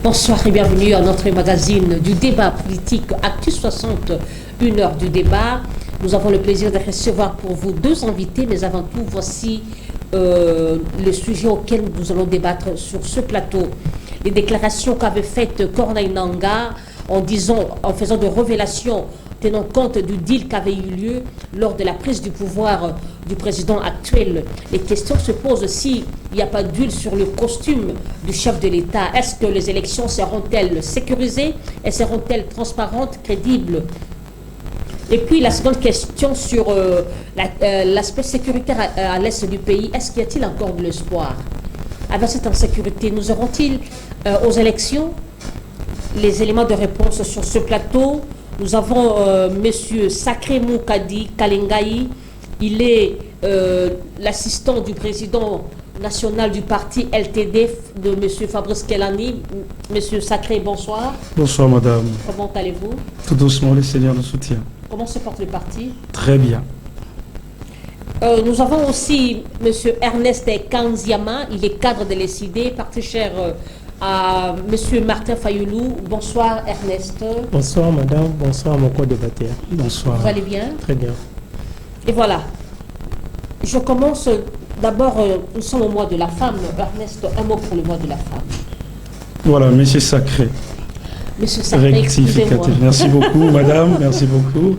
Bonsoir et bienvenue à notre magazine du débat politique Actu 60, une heure du débat. Nous avons le plaisir de recevoir pour vous deux invités, mais avant tout, voici le sujet auquel nous allons débattre sur ce plateau. Les déclarations qu'avait faites Corneille Nangaa en faisant de révélations tenant compte du deal qui avait eu lieu lors de la prise du pouvoir du président actuel. Les questions se posent s'il n'y a pas d'huile sur le costume du chef de l'État. Est-ce que les élections seront-elles sécurisées et seront-elles transparentes, crédibles? Et puis la seconde question sur l'aspect sécuritaire à l'est du pays. Est-ce qu'il y a-t-il encore de l'espoir? Avec cette insécurité, nous aurons-ils aux élections? Les éléments de réponse sur ce plateau. Nous avons M. Sacré Moukadi Kalengaï. Il est l'assistant du président national du parti LTD de M. Fabrice Kelani. M. Sacré, bonsoir. Bonsoir, madame. Comment allez-vous? Tout doucement, le Seigneur nous soutient. Comment se porte le parti? Très bien. Nous avons aussi M. Ernest Kanziama. Il est cadre de l'ECD, parti cher à M. Martin Fayoulou. Bonsoir Ernest. Bonsoir madame, bonsoir mon co-débatteur. Bonsoir. Vous allez bien? Très bien. Et voilà. Je commence d'abord, nous sommes au mois de la femme. Ernest, un mot pour le mois de la femme. Voilà, monsieur Sacré. Monsieur Sacré, rectificatif. Merci beaucoup madame, merci beaucoup.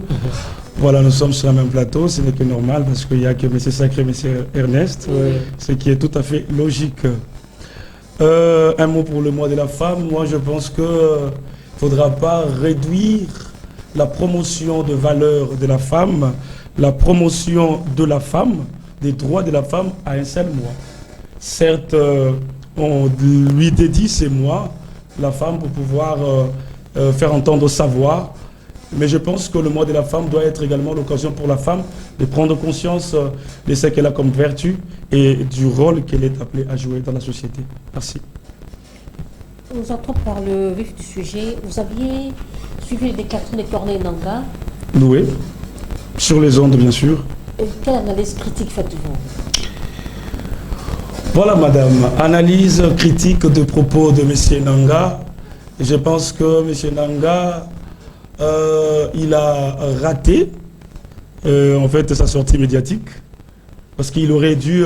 Voilà, nous sommes sur le même plateau, ce n'est que normal parce qu'il n'y a que monsieur Sacré et monsieur Ernest, ce qui est tout à fait logique. Un mot pour le mois de la femme. Moi, je pense qu'il ne faudra pas réduire la promotion de valeurs de la femme, la promotion de la femme, des droits de la femme à un seul mois. Certes, on lui dédie ces mois, la femme, pour pouvoir faire entendre sa voix. Mais je pense que le mois de la femme doit être également l'occasion pour la femme de prendre conscience de ce qu'elle a comme vertu et du rôle qu'elle est appelée à jouer dans la société. Merci. Nous entrons par le vif du sujet. Vous aviez suivi les déclarations de Corneille Nangaa. Oui, sur les ondes, bien sûr. Et quelle analyse critique faites-vous? Voilà, madame. Analyse critique de propos de M. Nangaa. Je pense que M. Nangaa, il a raté en fait sa sortie médiatique parce qu'il aurait dû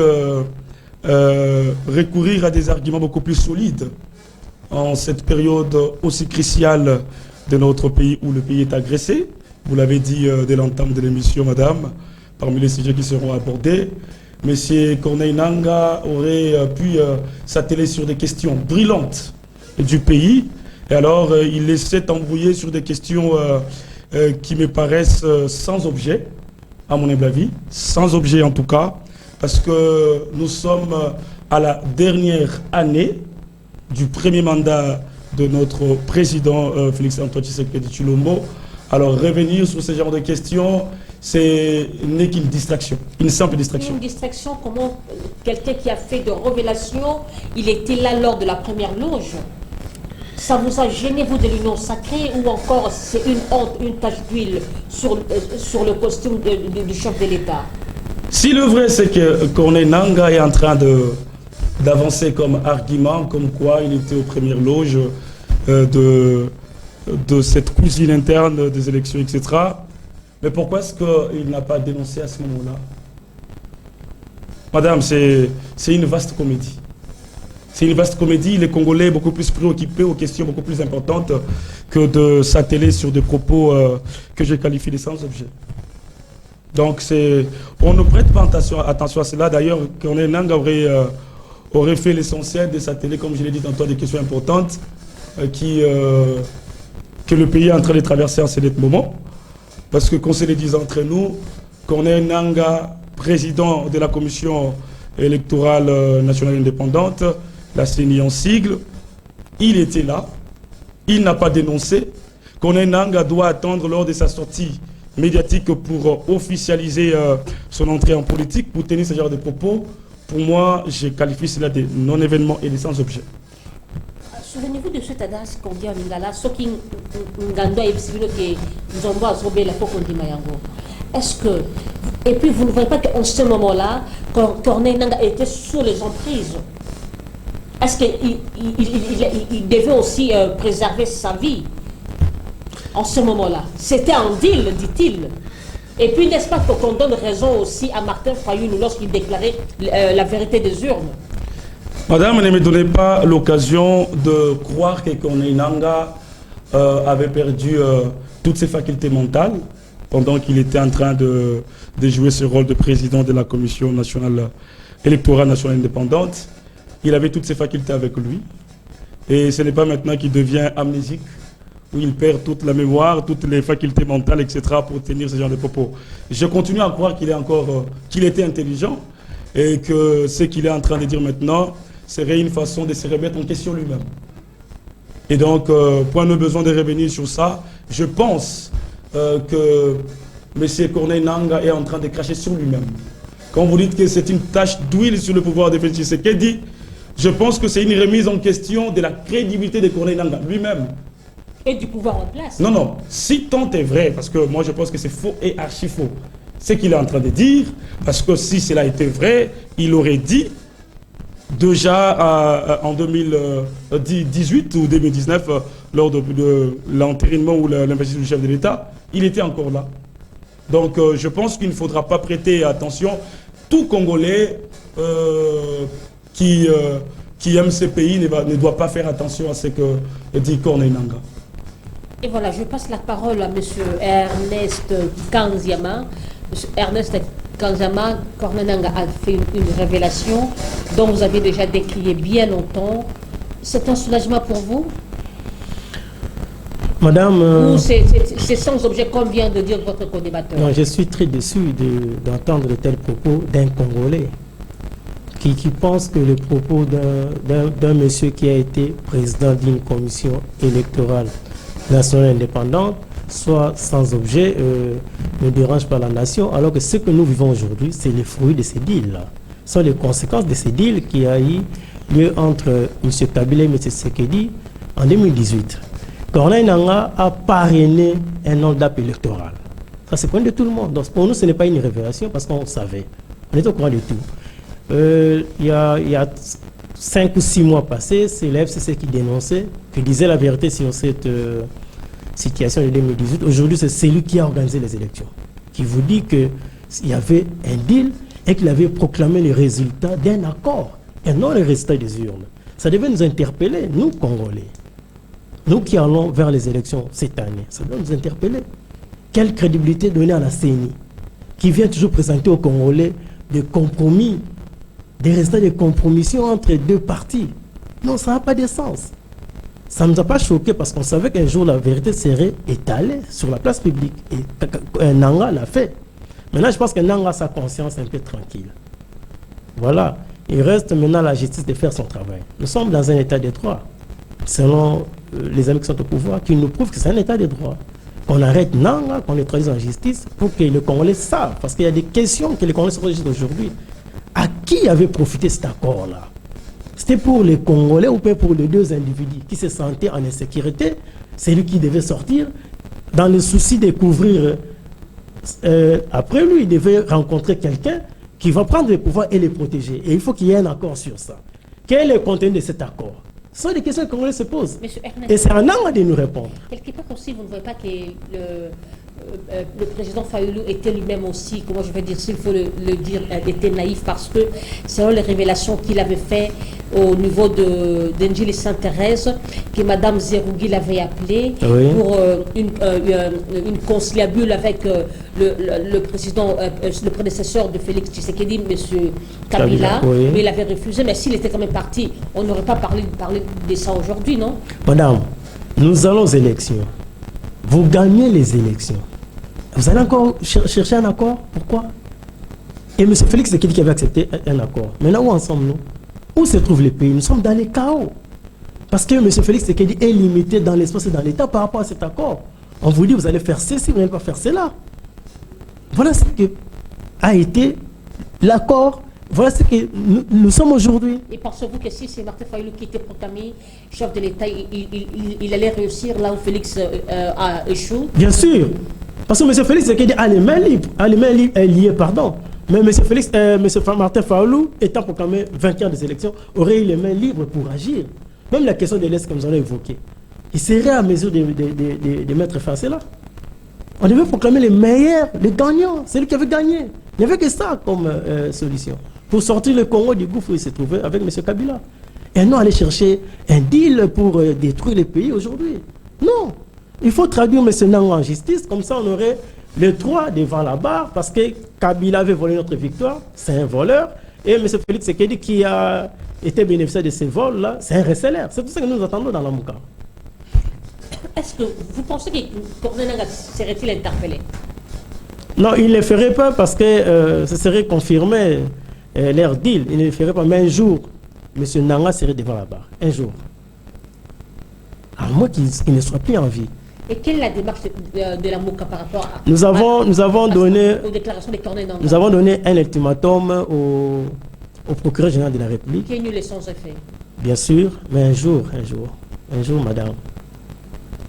recourir à des arguments beaucoup plus solides en cette période aussi cruciale de notre pays où le pays est agressé. Vous l'avez dit dès l'entame de l'émission, madame, parmi les sujets qui seront abordés. Monsieur Corneille Nangaa aurait pu s'atteler sur des questions brillantes du pays. Et alors, il laissait embrouiller sur des questions qui me paraissent sans objet, à mon humble avis, sans objet en tout cas, parce que nous sommes à la dernière année du premier mandat de notre président Félix-Antoine Tshisekedi Tshilombo. Alors, revenir sur ce genre de questions, n'est qu'une distraction, une simple distraction. Une distraction, comment quelqu'un qui a fait de révélations, il était là lors de la première loge? Ça vous a gêné, vous, de l'union sacrée, ou encore c'est une honte, une tache d'huile sur le costume du chef de l'État? Si le vrai, c'est que Corneille Nangaa est en train d'avancer comme argument, comme quoi il était aux premières loges de cette cuisine interne des élections, etc. Mais pourquoi est-ce qu'il n'a pas dénoncé à ce moment-là? Madame, c'est une vaste comédie. C'est une vaste comédie. Les Congolais sont beaucoup plus préoccupés aux questions beaucoup plus importantes que de s'atteler sur des propos que je qualifie de sans objet. Donc, on ne prête pas attention à cela. D'ailleurs, Corneille Nangaa aurait fait l'essentiel de s'atteler, comme je l'ai dit tantôt, des questions importantes que le pays est en train de traverser en ce moment. Parce que, qu'on se le dise entre nous, Corneille Nangaa, président de la commission électorale nationale indépendante, la CENI en sigle, il était là, il n'a pas dénoncé. Corneille Nangaa doit attendre lors de sa sortie médiatique pour officialiser son entrée en politique, pour tenir ce genre de propos. Pour moi, je qualifie cela de non-événement et de sans objet. Souvenez-vous de cet adage qu'on dit en Lingala, ce qui Ngando et Bissibino qui nous envoie à Zobé la Pokondi Mayango. Est-ce que. Et puis vous ne voyez pas qu'en ce moment-là, Corneille Nangaa était sous les emprises Est-ce qu'il devait aussi préserver sa vie en ce moment-là? C'était un deal, dit-il. Et puis, n'est-ce pas qu'on donne raison aussi à Martin Fayulu lorsqu'il déclarait la vérité des urnes? Madame, ne me donnez pas l'occasion de croire que Corneille Nangaa avait perdu toutes ses facultés mentales pendant qu'il était en train de jouer ce rôle de président de la Commission nationale électorale nationale indépendante. Il avait toutes ses facultés avec lui. Et ce n'est pas maintenant qu'il devient amnésique, où il perd toute la mémoire, toutes les facultés mentales, etc. pour tenir ce genre de propos. Je continue à croire qu'il était intelligent et que ce qu'il est en train de dire maintenant serait une façon de se remettre en question lui-même. Et donc, point de besoin de revenir sur ça, je pense que M. Corneille Nangaa est en train de cracher sur lui-même. Quand vous dites que c'est une tache d'huile sur le pouvoir de Félix Tshisekedi, je pense que c'est une remise en question de la crédibilité de Corneille Nangaa lui-même. Et du pouvoir en place. Non, non. Si tant est vrai, parce que moi je pense que c'est faux et archi faux, ce qu'il est en train de dire, parce que si cela était vrai, il aurait dit déjà en 2018 ou 2019, lors de l'entérinement ou l'investiture du chef de l'État, il était encore là. Donc je pense qu'il ne faudra pas prêter attention. Tout Congolais qui aime ce pays ne doit pas faire attention à ce que dit Corneille Nangaa. Et voilà, je passe la parole à M. Ernest Kanziama. M. Ernest Kanziama, Corneille Nangaa a fait une révélation dont vous avez déjà décrié bien longtemps. C'est un soulagement pour vous? Madame... Ou c'est sans objet, comme vient de dire votre co-débatteur? Non, je suis très déçu d'entendre de tels propos d'un Congolais qui pense que les propos d'un monsieur qui a été président d'une commission électorale nationale indépendante soit sans objet, ne dérange pas la nation, alors que ce que nous vivons aujourd'hui, c'est les fruits de ces deals-là. Ce sont les conséquences de ces deals qui a eu lieu entre M. Kabila et M. Tshisekedi en 2018. Corneille Nangaa a parrainé un hold-up électoral. Ça, c'est connu de tout le monde. Donc, pour nous, ce n'est pas une révélation parce qu'on savait. On est au courant de tout. Il y a 5 ou 6 mois passés, c'est la FCC qui dénonçait, qui disait la vérité sur cette situation de 2018. Aujourd'hui, c'est celui qui a organisé les élections, qui vous dit qu'il y avait un deal et qu'il avait proclamé les résultats d'un accord et non les résultats des urnes. Ça devait nous interpeller, nous, Congolais. Nous qui allons vers les élections cette année, ça doit nous interpeller. Quelle crédibilité donner à la CENI, qui vient toujours présenter aux Congolais des compromis, des résultats de compromission entre deux partis? Non, ça n'a pas de sens. Ça ne nous a pas choqué parce qu'on savait qu'un jour la vérité serait étalée sur la place publique. Et Nangaa l'a fait. Maintenant, je pense que Nangaa a sa conscience un peu tranquille. Voilà. Il reste maintenant à la justice de faire son travail. Nous sommes dans un état de droit. Selon les amis qui sont au pouvoir, qui nous prouvent que c'est un état de droit. Qu'on arrête Nangaa, qu'on le traduise en justice pour que les Congolais savent. Parce qu'il y a des questions que les Congolais se posent aujourd'hui. À qui avait profité cet accord-là? C'était pour les Congolais ou pas pour les deux individus qui se sentaient en insécurité? C'est lui qui devait sortir dans le souci de couvrir. Après lui, il devait rencontrer quelqu'un qui va prendre le pouvoir et les protéger. Et il faut qu'il y ait un accord sur ça. Quel est le contenu de cet accord? Ce sont des questions que les Congolais se posent. Et c'est à Nangaa de nous répondre. Quelque part aussi, vous ne voyez pas que le président Fayulu était lui-même aussi, comment je vais dire, s'il faut le dire, était naïf parce que selon les révélations qu'il avait fait au niveau d'Engile Sainte-Thérèse, que Mme Zerougui l'avait appelé pour une conciliabule avec le président, le prédécesseur de Félix Tshisekedi, M. Kabila, mais il avait refusé. Mais s'il était quand même parti, on n'aurait pas parlé de ça aujourd'hui, non? Madame, nous allons aux élections. Vous gagnez les élections. Vous allez encore chercher un accord? Pourquoi? Et M. Félix Tshisekedi qui avait accepté un accord. Maintenant, où en sommes-nous? Où se trouve le pays? Nous sommes dans les chaos. Parce que M. Félix Tshisekedi est limité dans l'espace et dans l'état par rapport à cet accord. On vous dit, vous allez faire ceci, vous n'allez pas faire cela. Voilà ce que a été l'accord. Voilà ce que nous sommes aujourd'hui. Et pensez-vous que si c'est Martin Fayulu qui était proclamé chef de l'État, il allait réussir là où Félix a échoué? Bien sûr. Parce que M. Félix Tshisekedi a les mains libres, liées, pardon. Mais M. Martin Fayulu, étant proclamé vainqueur des élections, aurait eu les mains libres pour agir. Même la question de l'Est, comme nous avons évoqué, il serait à mesure de mettre fin à cela. On devait proclamer les meilleurs, les gagnants, celui qui avait gagné. Il n'y avait que ça comme solution. Pour sortir le Congo du gouffre où il se trouvait avec M. Kabila. Et non aller chercher un deal pour détruire le pays aujourd'hui. Non. Il faut traduire M. Nanga en justice, comme ça on aurait les trois devant la barre, parce que Kabila avait volé notre victoire, c'est un voleur. Et M. Félix Tshisekedi qui a été bénéficiaire de ces vols-là, c'est un receleur. C'est tout ça que nous attendons dans la Mouka. Est-ce que vous pensez que Corneille Nangaa serait-il interpellé? Non, il ne le ferait pas parce que ce serait confirmé leur deal. Il ne le ferait pas, mais un jour, M. Nanga serait devant la barre. Un jour. À moins qu'il ne soit plus en vie. Et quelle est la démarche de la MOCA par rapport à... Nous avons donné... aux déclarations de Corneille Nangaa. Nous avons donné un ultimatum au procureur général de la République. Qui est nul et sans effet. Bien sûr, mais un jour, madame.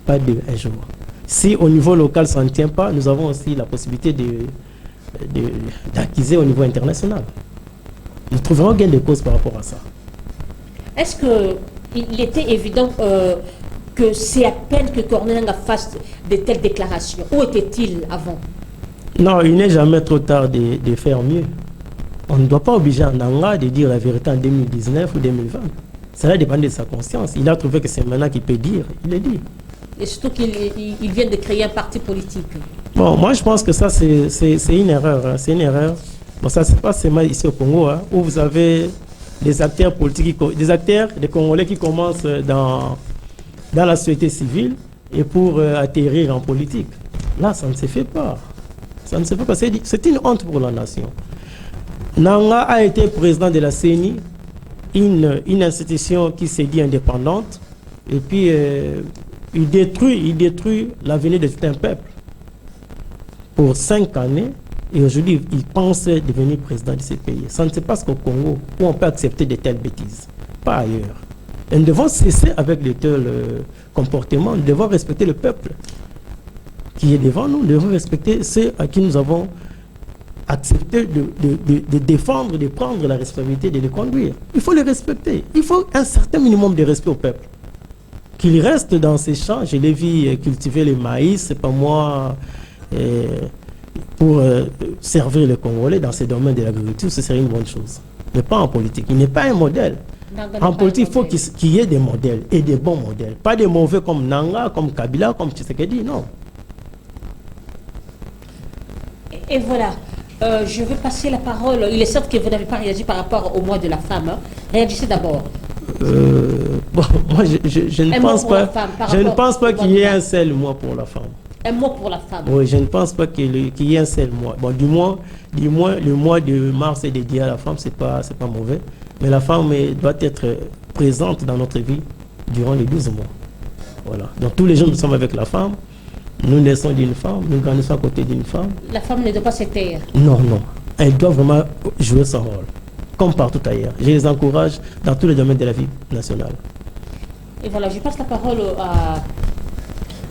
Pas deux, un jour. Si au niveau local ça ne tient pas, nous avons aussi la possibilité d'acquiser au niveau international. Nous trouverons gain de cause par rapport à ça. Est-ce qu'il était évident que c'est à peine que Corneille Nangaa fasse de telles déclarations? Où était-il avant? Non, il n'est jamais trop tard de faire mieux. On ne doit pas obliger un Nangaa de dire la vérité en 2019 ou 2020. Cela dépend de sa conscience. Il a trouvé que c'est maintenant qu'il peut dire. Il le dit. Et surtout qu'il vient de créer un parti politique. Bon, moi je pense que ça c'est une erreur. Hein. C'est une erreur. Bon, ça se passe seulement ici au Congo, hein, où vous avez des acteurs politiques, des Congolais qui commencent dans la société civile et pour atterrir en politique. Là, ça ne se fait pas. Ça ne se fait pas. C'est une honte pour la nation. Nangaa a été président de la CENI, une institution qui s'est dit indépendante, et puis il détruit l'avenir de tout un peuple pour 5 années, et aujourd'hui il pense devenir président de ce pays. Ça ne se passe qu'au Congo où on peut accepter de telles bêtises, pas ailleurs. Et nous devons cesser avec de tels comportements. Nous devons respecter le peuple qui est devant nous. Nous devons respecter ceux à qui nous avons accepté de défendre, de prendre la responsabilité de les conduire. Il faut les respecter. Il faut un certain minimum de respect au peuple. Qu'il reste dans ces champs. Je l'ai vu cultiver le maïs, c'est pas moi, pour servir les Congolais dans ces domaines de l'agriculture, ce serait une bonne chose. Mais pas en politique. Il n'est pas un modèle. En politique, il faut qu'il y ait des modèles et des bons modèles. Pas des mauvais comme Nangaa, comme Kabila, comme Tshisekedi, non. Et voilà. Je vais passer la parole. Il est certes que vous n'avez pas réagi par rapport au mois de la femme. Hein. Réagissez d'abord. Bon, moi, je ne pense pas qu'il y ait un seul mois pour la femme. Un mois pour la femme. Oui, je ne pense pas qu'il y ait un seul mois. Bon, du moins, le mois de mars est dédié à la femme, c'est pas mauvais. Mais la femme doit être présente dans notre vie durant les 12 mois. Voilà. Donc tous les jours, nous sommes avec la femme. Nous naissons d'une femme, nous grandissons à côté d'une femme. La femme ne doit pas se taire. Non, non. Elle doit vraiment jouer son rôle. Comme partout ailleurs. Je les encourage dans tous les domaines de la vie nationale. Et voilà, je passe la parole à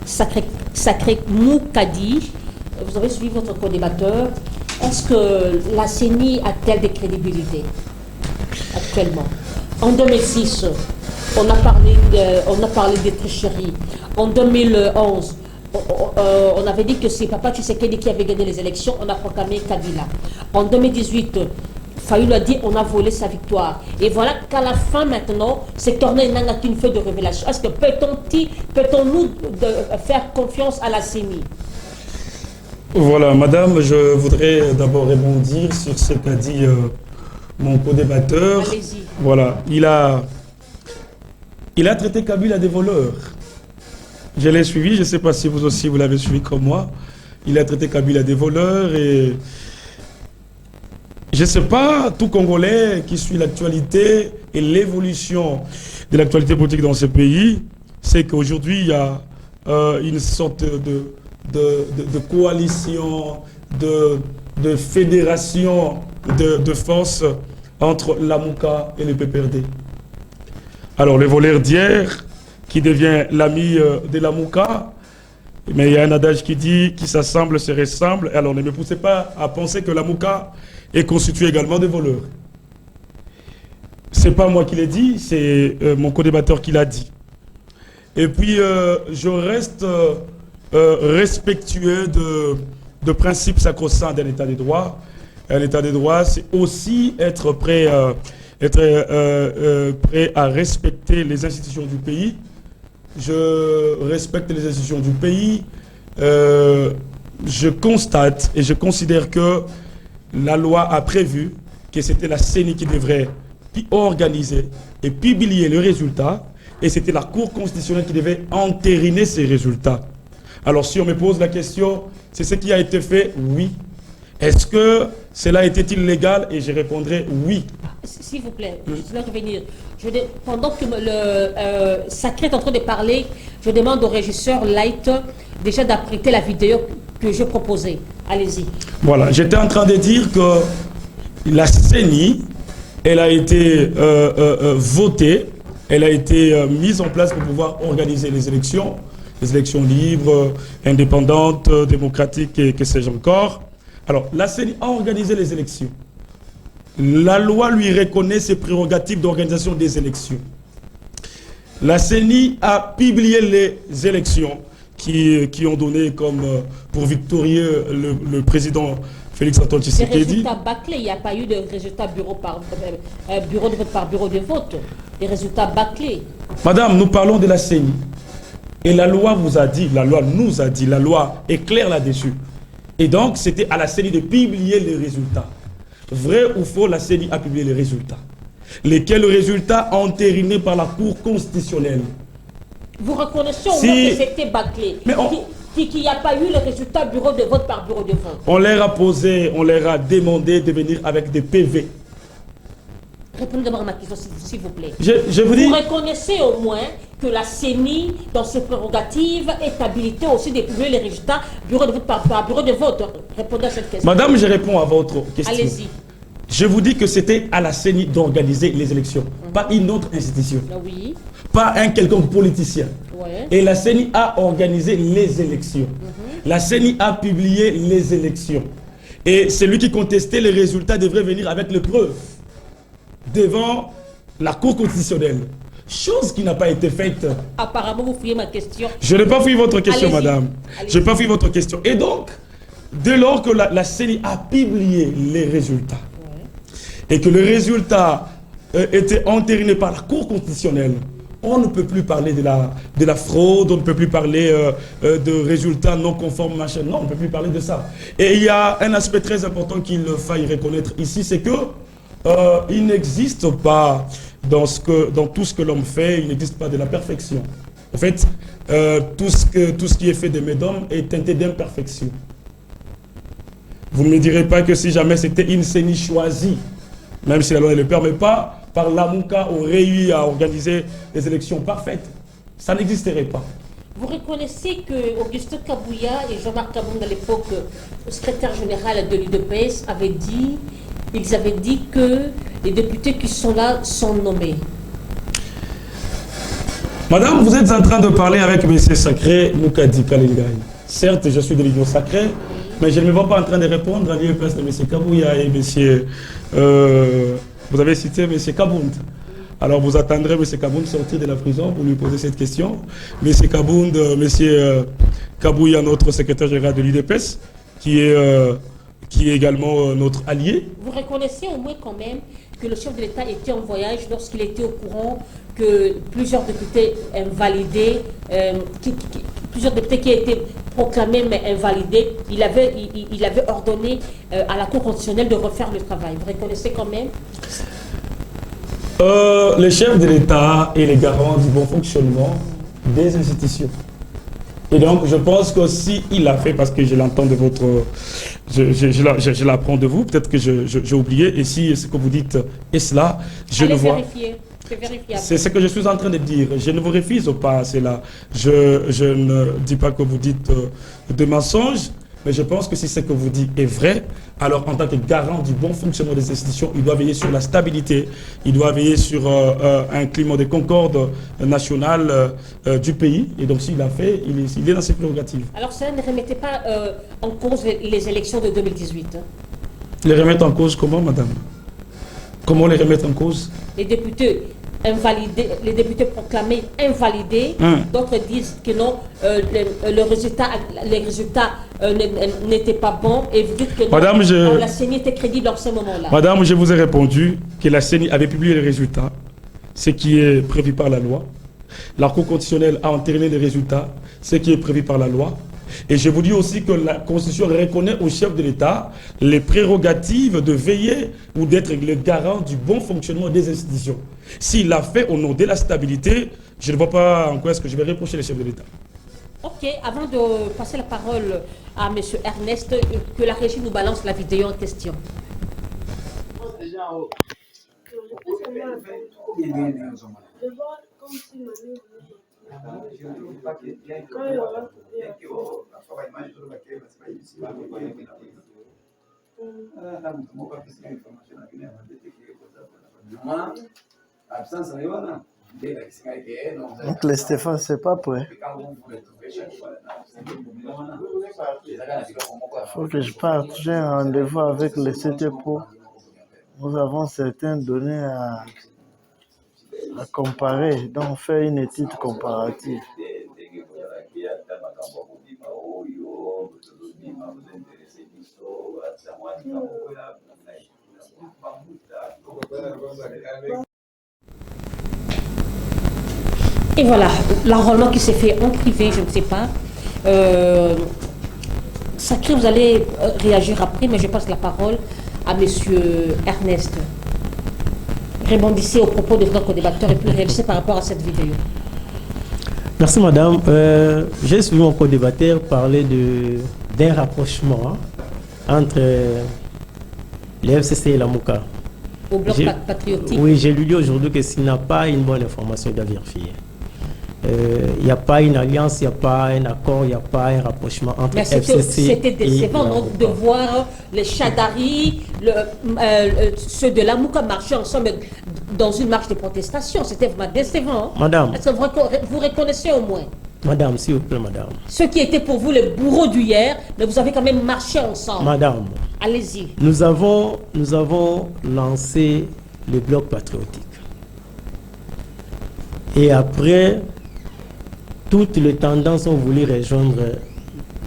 Sacré Moukadi. Vous avez suivi votre co-débatteur. Est-ce que la CENI a-t-elle des crédibilités actuellement? En 2006, on a parlé des tricheries. En 2011, on avait dit que c'est Papa Tshisekedi qui avait gagné les élections. On a proclamé Kabila. En 2018, Fayulu a dit on a volé sa victoire. Et voilà qu'à la fin maintenant, c'est Corneille Nangaa qui nous fait de révélation. Est-ce que peut-on-nous faire confiance à la CENI? Voilà, madame, je voudrais d'abord rebondir sur ce qu'a dit mon co-débatteur. Allez-y. Voilà, il a traité Kabila des voleurs. Je l'ai suivi, je ne sais pas si vous aussi vous l'avez suivi comme moi. Il a traité Kabila des voleurs et je ne sais pas, tout Congolais qui suit l'actualité et l'évolution de l'actualité politique dans ce pays, c'est qu'aujourd'hui il y a une sorte de coalition, de fédération de forces entre la MOCA et le PPRD. Alors le voleur d'hier qui devient l'ami de la MOCA, mais il y a un adage qui dit qui s'assemble se ressemble. Alors ne me poussez pas à penser que la MOCA est constitué également de voleurs. C'est pas moi qui l'ai dit, c'est mon co-débatteur qui l'a dit. Et puis, je reste respectueux de principes sacro-saints d'un État de droit. Un État de droit, c'est aussi être prêt à respecter les institutions du pays. Je respecte les institutions du pays. Je constate et je considère que la loi a prévu que c'était la CENI qui devrait organiser et publier le résultat, et c'était la Cour constitutionnelle qui devait entériner ces résultats. Alors si on me pose la question, c'est ce qui a été fait? Oui. Est-ce que cela était-il légal? Et je répondrai oui. S'il vous plaît, je dois revenir. Pendant que Sacré est en train de parler, je demande au régisseur Light déjà d'apprêter la vidéo que je proposais. Allez-y. Voilà, j'étais en train de dire que la CENI, elle a été votée, elle a été mise en place pour pouvoir organiser les élections libres, indépendantes, démocratiques et que sais-je encore. Alors, la CENI a organisé les élections. La loi lui reconnaît ses prérogatives d'organisation des élections. La CENI a publié les élections qui ont donné comme pour victorieux le président Félix-Antoine Tshisekedi. Les résultats bâclés, il n'y a pas eu de résultats bureau de vote par bureau de vote. Les résultats bâclés. Madame, nous parlons de la CENI. Et la loi vous a dit, la loi nous a dit, la loi est claire là-dessus. Et donc, c'était à la CENI de publier les résultats. Vrai ou faux, la CENI a publié les résultats. Lesquels résultats entérinés par la Cour constitutionnelle. Vous reconnaissez au moins que c'était bâclé. Qu'il n'y a pas eu le résultat bureau de vote par bureau de vote. On leur a posé, on leur a demandé de venir avec des PV. Répondez-moi à ma question, s'il vous plaît. Je vous dis... Vous reconnaissez au moins que la CENI, dans ses prérogatives, est habilitée aussi de publier les résultats bureau de vote par bureau de vote. Répondez à cette question. Madame, je réponds à votre question. Allez-y. Je vous dis que c'était à la CENI d'organiser les élections, pas une autre institution. Oui. Pas un quelconque politicien. Ouais. Et la CENI a organisé les élections. La CENI a publié les élections. Et celui qui contestait les résultats devrait venir avec les preuves devant la Cour constitutionnelle. Chose qui n'a pas été faite. Apparemment, vous fouillez ma question. Je n'ai pas fouillé votre question, madame. Je n'ai pas fouillé votre question. Et donc, dès lors que la CENI a publié les résultats, et que le résultat était entériné par la Cour constitutionnelle, on ne peut plus parler de la fraude, on ne peut plus parler de résultats non conformes, machin. Non, on ne peut plus parler de ça. Et il y a un aspect très important qu'il faille reconnaître ici, c'est que il n'existe pas dans tout ce que l'homme fait, il n'existe pas de la perfection. En fait, tout ce qui est fait de d'hommes est teinté d'imperfection. Vous ne me direz pas que si jamais c'était une CENI choisie, même si la loi ne le permet pas, par l'AMUCA aurait eu à organiser des élections parfaites. Ça n'existerait pas. Vous reconnaissez que Augustin Kabouya et Jean-Marc Kabound, à l'époque, secrétaire général de l'UDPS, ils avaient dit que les députés qui sont là sont nommés. Madame, vous êtes en train de parler avec M. Sacré Moukadi Kalingay. Certes, je suis de l'Union Sacrée, mais je ne me vois pas en train de répondre à l'UDPS de M. Kabouya et M. Vous avez cité M. Kabound. Alors vous attendrez M. Kabound sortir de la prison pour lui poser cette question. M. Kabound, M. Kabouya, notre secrétaire général de l'UDPS, qui est également notre allié. Vous reconnaissez au moins quand même que le chef de l'État était en voyage lorsqu'il était au courant que plusieurs députés invalidés, plusieurs députés qui étaient proclamés mais invalidés, il avait ordonné à la Cour constitutionnelle de refaire le travail. Vous reconnaissez quand même? Le chef de l'État est le garant du bon fonctionnement des institutions. Et donc, je pense que si il l'a fait, parce que je l'entends de votre... Je l'apprends de vous, peut-être que j'ai oublié, et si ce que vous dites est cela, je le vois. C'est ce que je suis en train de dire. Je ne vous refuse pas cela. Je ne dis pas que vous dites de mensonges, mais je pense que si ce que vous dites est vrai, alors en tant que garant du bon fonctionnement des institutions, il doit veiller sur la stabilité, il doit veiller sur un climat de concorde nationale du pays. Et donc s'il l'a fait, il est dans ses prérogatives. Alors cela ne remettait pas en cause les élections de 2018 hein? Les remettre en cause comment, madame? Comment les remettre en cause? Les députés invalidés, les députés proclamés invalidés, d'autres disent que non, les résultats n'étaient pas bons, et vous dites que non, madame, la CENI était crédible dans ce moment-là. Madame, je vous ai répondu que la CENI avait publié les résultats, ce qui est prévu par la loi. La Cour constitutionnelle a entériné les résultats, ce qui est prévu par la loi. Et je vous dis aussi que la Constitution reconnaît au chef de l'État les prérogatives de veiller ou d'être le garant du bon fonctionnement des institutions. S'il l'a fait au nom de la stabilité, je ne vois pas en quoi est-ce que je vais reprocher les chefs de l'État. Ok, avant de passer la parole à M. Ernest, que la régie nous balance la vidéo en question. Donc, les Stéphane, c'est pas prêt. Il faut que je parte. J'ai un rendez-vous avec le CT Pro. Nous avons certaines données à comparer, donc faire une étude comparative. Et voilà, l'enrôlement qui s'est fait en privé, je ne sais pas. Sacré, vous allez réagir après, mais je passe la parole à M. Ernest. Rebondissez aux propos de notre débatteur et puis réagissez par rapport à cette vidéo. Merci madame. J'ai suivi mon co-débatteur parler d'un rapprochement entre les FCC et la MOUCA. Au bloc patriotique. Oui, j'ai lu aujourd'hui que s'il n'a pas une bonne information, il doit vérifier. Il n'y a pas une alliance, il n'y a pas un accord, il n'y a pas un rapprochement entre FCC c'était décevant de voir les Chadari, ceux de la MOUCA marcher ensemble dans une marche de protestation. C'était vraiment décevant. Madame. Est-ce que vous reconnaissez au moins? Madame, s'il vous plaît, madame. Ceux qui étaient pour vous les bourreaux d'hier, mais vous avez quand même marché ensemble. Madame. Allez-y. Nous avons lancé le bloc patriotique. Et après, toutes les tendances ont voulu rejoindre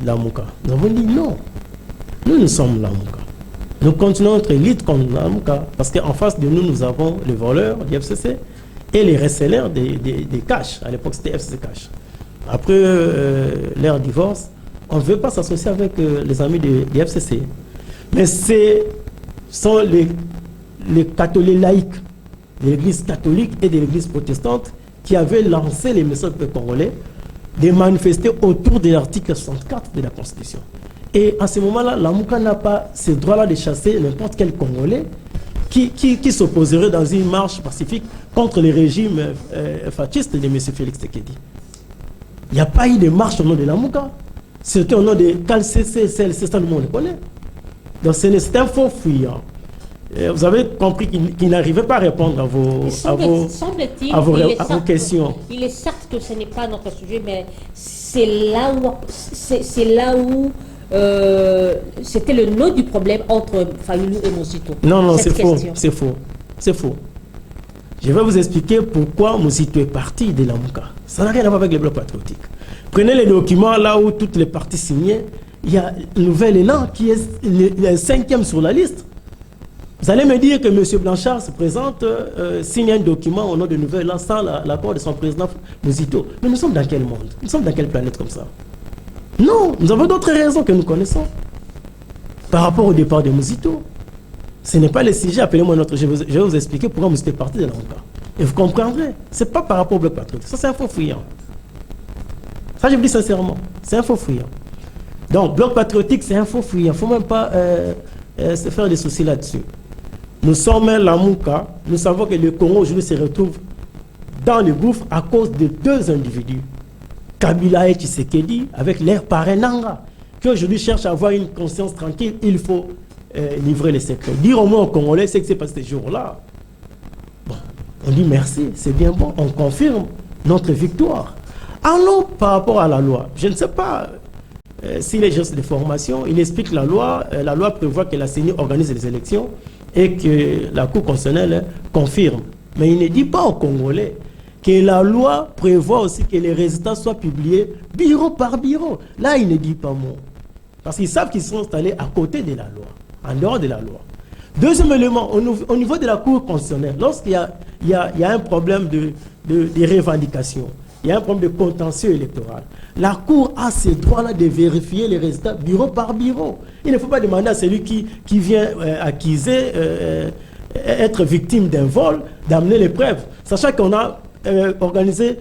la MOUCA. Nous avons dit non. Nous sommes la MOUCA. Nous continuons notre lutte contre la MOUCA parce qu'en face de nous, nous avons les voleurs du FCC et les receleurs des cash. À l'époque, c'était FCC Cash. Après leur divorce, on ne veut pas s'associer avec les amis du FCC. Mais ce sont les catholiques laïcs, de l'église catholique et de l'église protestante qui avaient lancé les messages congolais de manifester autour de l'article 64 de la Constitution. Et à ce moment-là, la MOUCA n'a pas ce droit-là de chasser n'importe quel Congolais qui s'opposerait dans une marche pacifique contre le régime fasciste de M. Félix Tshisekedi. Il n'y a pas eu de marche au nom de la MOUCA. C'était au nom de CALCC, CLC, ça le monde le connaît. Donc c'est un faux fuyant. Vous avez compris qu'il n'arrivait pas à répondre à vos questions. Il est certes que ce n'est pas notre sujet, mais c'est là où c'était le nœud du problème entre Fayulu et Mosito. Non, c'est faux. C'est faux. Je vais vous expliquer pourquoi Mosito est parti de la MOUCA. Ça n'a rien à voir avec le bloc patriotique. Prenez les documents là où toutes les parties signées. Il y a Nouvel Élan qui est le 5e sur la liste. Vous allez me dire que M. Blanchard se présente, signe un document au nom de Nouvel Élan sans l'accord de son président Mosito. Mais nous sommes dans quel monde? Nous sommes dans quelle planète comme ça? Non, nous avons d'autres raisons que nous connaissons. Par rapport au départ de Mosito, ce n'est pas le sujet, appelez-moi notre. Je vais vous expliquer pourquoi Mosito est parti de la MOUCA. Et vous comprendrez, ce n'est pas par rapport au bloc patriotique. Ça, c'est un faux fuyant. Ça, je vous dis sincèrement, c'est un faux fuyant. Donc, bloc patriotique, c'est un faux fuyant. Il ne faut même pas se faire des soucis là-dessus. Nous sommes la MOUCA. Nous savons que le Congo aujourd'hui se retrouve dans le gouffre à cause de deux individus. Kabila et Tshisekedi, avec leur parrain Nanga, qui aujourd'hui cherchent à avoir une conscience tranquille. Il faut livrer les secrets. Dire au moins aux Congolais ce qui s'est passé ce jour-là. Bon, on dit merci, c'est bien bon. On confirme notre victoire. Allons par rapport à la loi. Je ne sais pas. s'il est juste de formation, il explique la loi prévoit que la CENI organise les élections et que la Cour constitutionnelle confirme. Mais il ne dit pas aux Congolais que la loi prévoit aussi que les résultats soient publiés bureau par bureau. Là, il ne dit pas mot. Parce qu'ils savent qu'ils sont installés à côté de la loi, en dehors de la loi. Deuxième élément, au niveau de la Cour constitutionnelle, lorsqu'il y a un problème de revendication, il y a un problème de contentieux électoral, la Cour a ce droit-là de vérifier les résultats bureau par bureau. Il ne faut pas demander à celui qui vient accuser, être victime d'un vol, d'amener les preuves. Sachant qu'on a organisé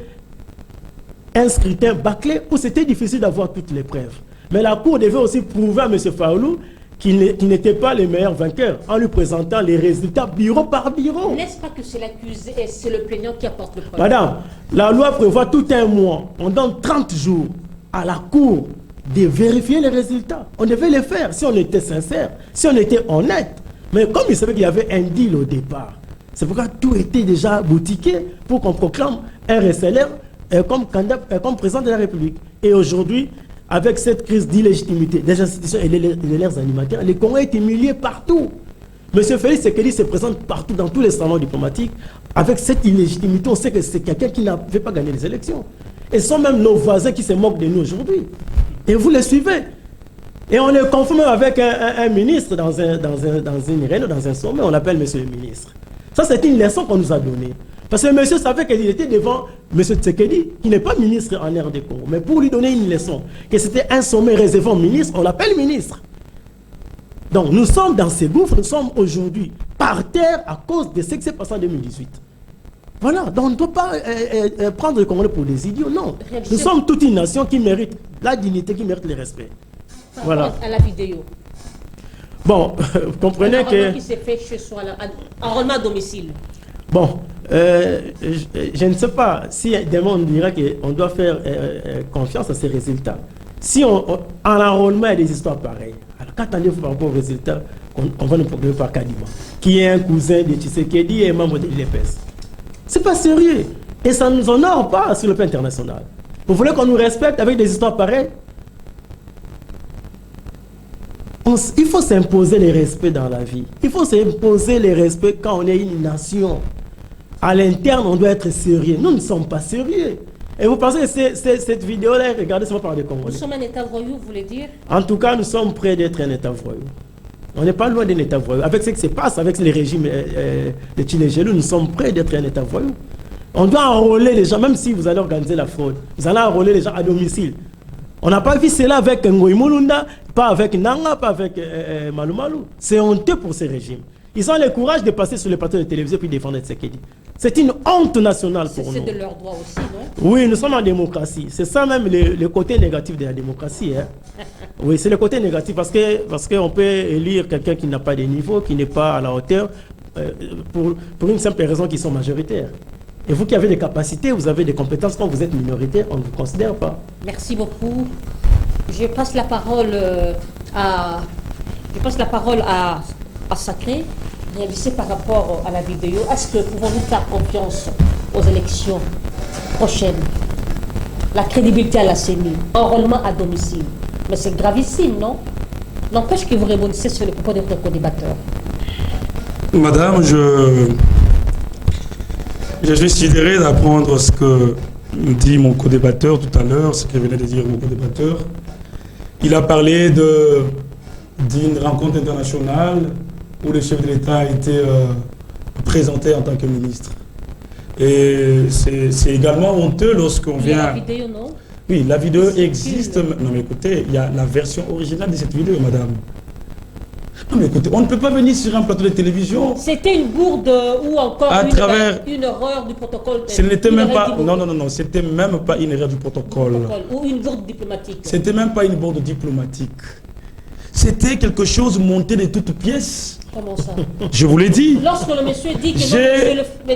un scrutin bâclé où c'était difficile d'avoir toutes les preuves. Mais la Cour devait aussi prouver à M. Faoulou qu'il n'était pas le meilleur vainqueur en lui présentant les résultats bureau par bureau. N'est-ce pas que c'est l'accusé et c'est le plaignant qui apporte le problème? Madame, la loi prévoit tout un mois. On donne 30 jours à la Cour de vérifier les résultats. On devait le faire si on était sincère, si on était honnête. Mais comme il savait qu'il y avait un deal au départ, c'est pourquoi tout était déjà boutiqué pour qu'on proclame un RSLR comme président de la République. Et aujourd'hui, avec cette crise d'illégitimité des institutions et de leurs animateurs, les Congolais est humilié partout. M. Félix Tshisekedi se présente partout dans tous les salons diplomatiques. Avec cette illégitimité, on sait que c'est quelqu'un qui n'avait pas gagné les élections. Et ce sont même nos voisins qui se moquent de nous aujourd'hui. Et vous les suivez. Et on est conforme avec un ministre dans une réunion, dans un sommet, on l'appelle monsieur le ministre. Ça, c'est une leçon qu'on nous a donnée. Parce que le monsieur savait qu'il était devant M. Tshisekedi, qui n'est pas ministre en RD Congo. Mais pour lui donner une leçon, que c'était un sommet réservé au ministre, on l'appelle ministre. Donc nous sommes dans ces gouffres, nous sommes aujourd'hui par terre à cause de ce qui s'est passé en 2018. Voilà, donc on ne peut pas prendre les Congolais pour des idiots, non. Nous sommes toute une nation qui mérite la dignité, qui mérite le respect. Voilà. À la vidéo. Bon, vous comprenez que... qui s'est fait chez soi, enrôlement à domicile. Bon, je ne sais pas si demain on dira qu'on doit faire confiance à ces résultats. Si en enrôlement il y a des histoires pareilles, alors qu'attendez-vous par rapport aux résultats qu'on va nous proclamer par Kadima, qui est un cousin de Tshisekedi et membre de l'IPS? C'est pas sérieux. Et ça ne nous honore pas sur le plan international. Vous voulez qu'on nous respecte avec des histoires pareilles? Il faut s'imposer les respects dans la vie. Il faut s'imposer les respects quand on est une nation. À l'interne, on doit être sérieux. Nous ne sommes pas sérieux. Et vous pensez que cette vidéo-là, regardez seulement par des Congolais. Nous sommes un État voyou, vous voulez dire? En tout cas, nous sommes près d'être un État voyou. On n'est pas loin d'un État voyou. Avec ce qui se passe avec les régimes de Tchilégelou, nous sommes près d'être un État voyou. On doit enrôler les gens, même si vous allez organiser la fraude. Vous allez enrôler les gens à domicile. On n'a pas vu cela avec Ngoï Mulunda, pas avec Nanga, pas avec Malou Malou. C'est honteux pour ces régimes. Ils ont le courage de passer sur les plateaux de télévision puis défendre Tshisekedi. C'est une honte nationale pour nous. C'est de leur droit aussi, non? Oui, nous sommes en démocratie. C'est ça même le côté négatif de la démocratie. Hein. Oui, c'est le côté négatif parce qu'on peut élire quelqu'un qui n'a pas de niveau, qui n'est pas à la hauteur, pour une simple raison qu'ils sont majoritaires. Et vous qui avez des capacités, vous avez des compétences, quand vous êtes minoritaire, on ne vous considère pas. Merci beaucoup. Je passe la parole à Sacré, réalisé par rapport à la vidéo. Est-ce que pouvons-nous faire confiance aux élections prochaines? La crédibilité à la CENI, enrôlement à domicile. Mais c'est gravissime, non? N'empêche que vous rebondissez sur les propos de votre co-débatteur. Madame, je suis sidéré d'apprendre ce que dit mon co-débatteur tout à l'heure, ce que venait de dire mon co-débatteur. Il a parlé d'une rencontre internationale où le chef de l'État a été présenté en tant que ministre. Et c'est également honteux lorsqu'on vient... La vidéo, non? Oui, la vidéo existe. Non mais écoutez, il y a la version originale de cette vidéo, madame. Non mais écoutez, on ne peut pas venir sur un plateau de télévision... C'était une bourde ou encore une erreur du protocole. Ce n'était même pas... Non, c'était même pas une erreur du protocole. Ou une bourde diplomatique. C'était même pas une bourde diplomatique. C'était quelque chose monté de toutes pièces. Comment ça? Je vous l'ai dit. Lorsque le monsieur dit que...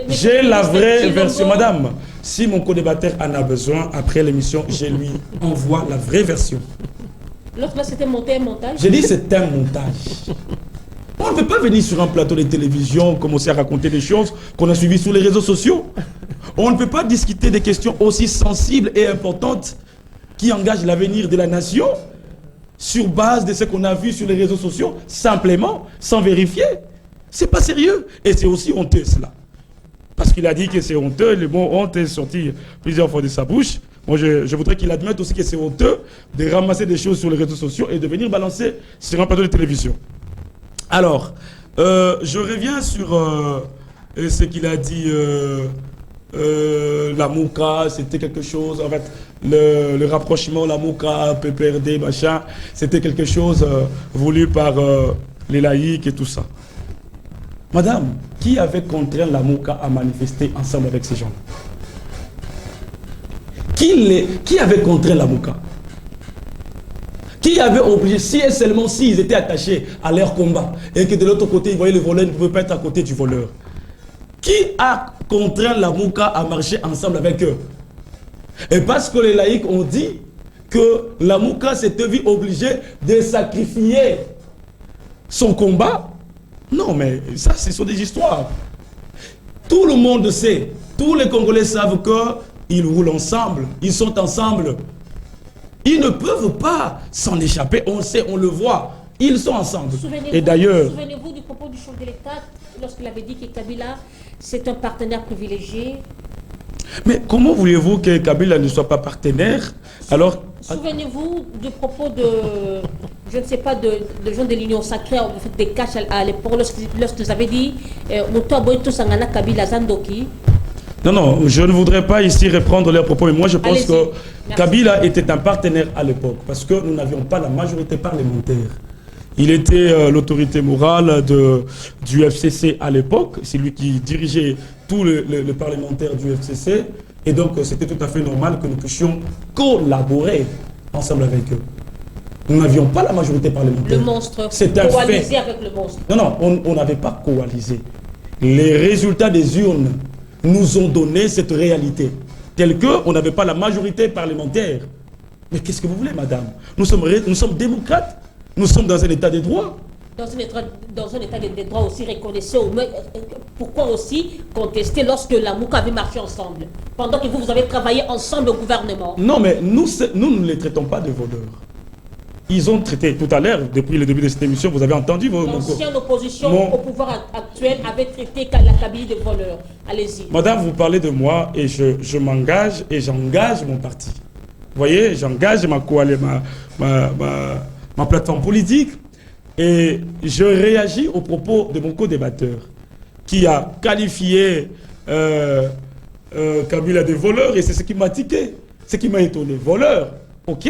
J'ai la vraie version, madame. Si mon co-débatteur en a besoin, après l'émission, je lui envoie la vraie version. L'autre là, c'était monté un montage? J'ai dit c'est un montage. On ne peut pas venir sur un plateau de télévision, commencer à raconter des choses qu'on a suivies sur les réseaux sociaux. On ne peut pas discuter des questions aussi sensibles et importantes qui engagent l'avenir de la nation sur base de ce qu'on a vu sur les réseaux sociaux, simplement, sans vérifier. C'est pas sérieux. Et c'est aussi honteux, cela. Parce qu'il a dit que c'est honteux, le mot honte est sorti plusieurs fois de sa bouche. Moi, je voudrais qu'il admette aussi que c'est honteux de ramasser des choses sur les réseaux sociaux et de venir balancer sur un plateau de télévision. Alors, je reviens sur ce qu'il a dit, la Mouka, c'était quelque chose, en fait, le rapprochement, la Mouka, PPRD, machin, c'était quelque chose voulu par les laïcs et tout ça. Madame, qui avait contraint la Mouka à manifester ensemble avec ces gens-là? Qui avait contraint la Mouka? Qui avait obligé, si et seulement s'ils étaient attachés à leur combat et que de l'autre côté, ils voyaient le voleur, ils ne pouvaient pas être à côté du voleur. Qui a contraint la Mouka à marcher ensemble avec eux? Et parce que les laïcs ont dit que la Mouka s'était vue obligée de sacrifier son combat. Non, mais ça, ce sont des histoires. Tout le monde sait, tous les Congolais savent qu'ils roulent ensemble, ils sont ensemble. Ils ne peuvent pas s'en échapper, on sait, on le voit. Ils sont ensemble. Et d'ailleurs... Souvenez-vous du propos du chef de l'État lorsqu'il avait dit que Kabila, c'est un partenaire privilégié. Mais comment voulez-vous que Kabila ne soit pas partenaire alors... Souvenez-vous du propos de, je ne sais pas, de gens de l'Union sacrée, des caches à l'époque, lorsqu'ils avaient dit Sangana Kabila Zandoki. Non, non, je ne voudrais pas ici reprendre leurs propos, mais moi je pense que Kabila était un partenaire à l'époque, parce que nous n'avions pas la majorité parlementaire. Il était l'autorité morale du FCC à l'époque, c'est lui qui dirigeait tout le parlementaire du FCC, et donc c'était tout à fait normal que nous puissions collaborer ensemble avec eux. Nous n'avions pas la majorité parlementaire. Le monstre, c'est un coalisé avec le monstre. Non, non, on n'avait pas coalisé. Les résultats des urnes nous ont donné cette réalité, telle qu'on n'avait pas la majorité parlementaire. Mais qu'est-ce que vous voulez, madame? Nous sommes démocrates, nous sommes dans un état de droit. Dans un état de droit aussi reconnaissez, pourquoi aussi contester lorsque la Mouka avait marché ensemble, pendant que vous avez travaillé ensemble au gouvernement? Non, mais nous ne les traitons pas de voleurs. Ils ont traité tout à l'heure, depuis le début de cette émission, vous avez entendu l'ancienne opposition au pouvoir actuel avait traité la Kabylie de voleurs. Allez-y. Madame, vous parlez de moi et je m'engage et j'engage mon parti. Vous voyez, j'engage ma plateforme politique et je réagis aux propos de mon co-débatteur qui a qualifié Kabila de voleur et c'est ce qui m'a tiqué, ce qui m'a étonné. Voleur, ok?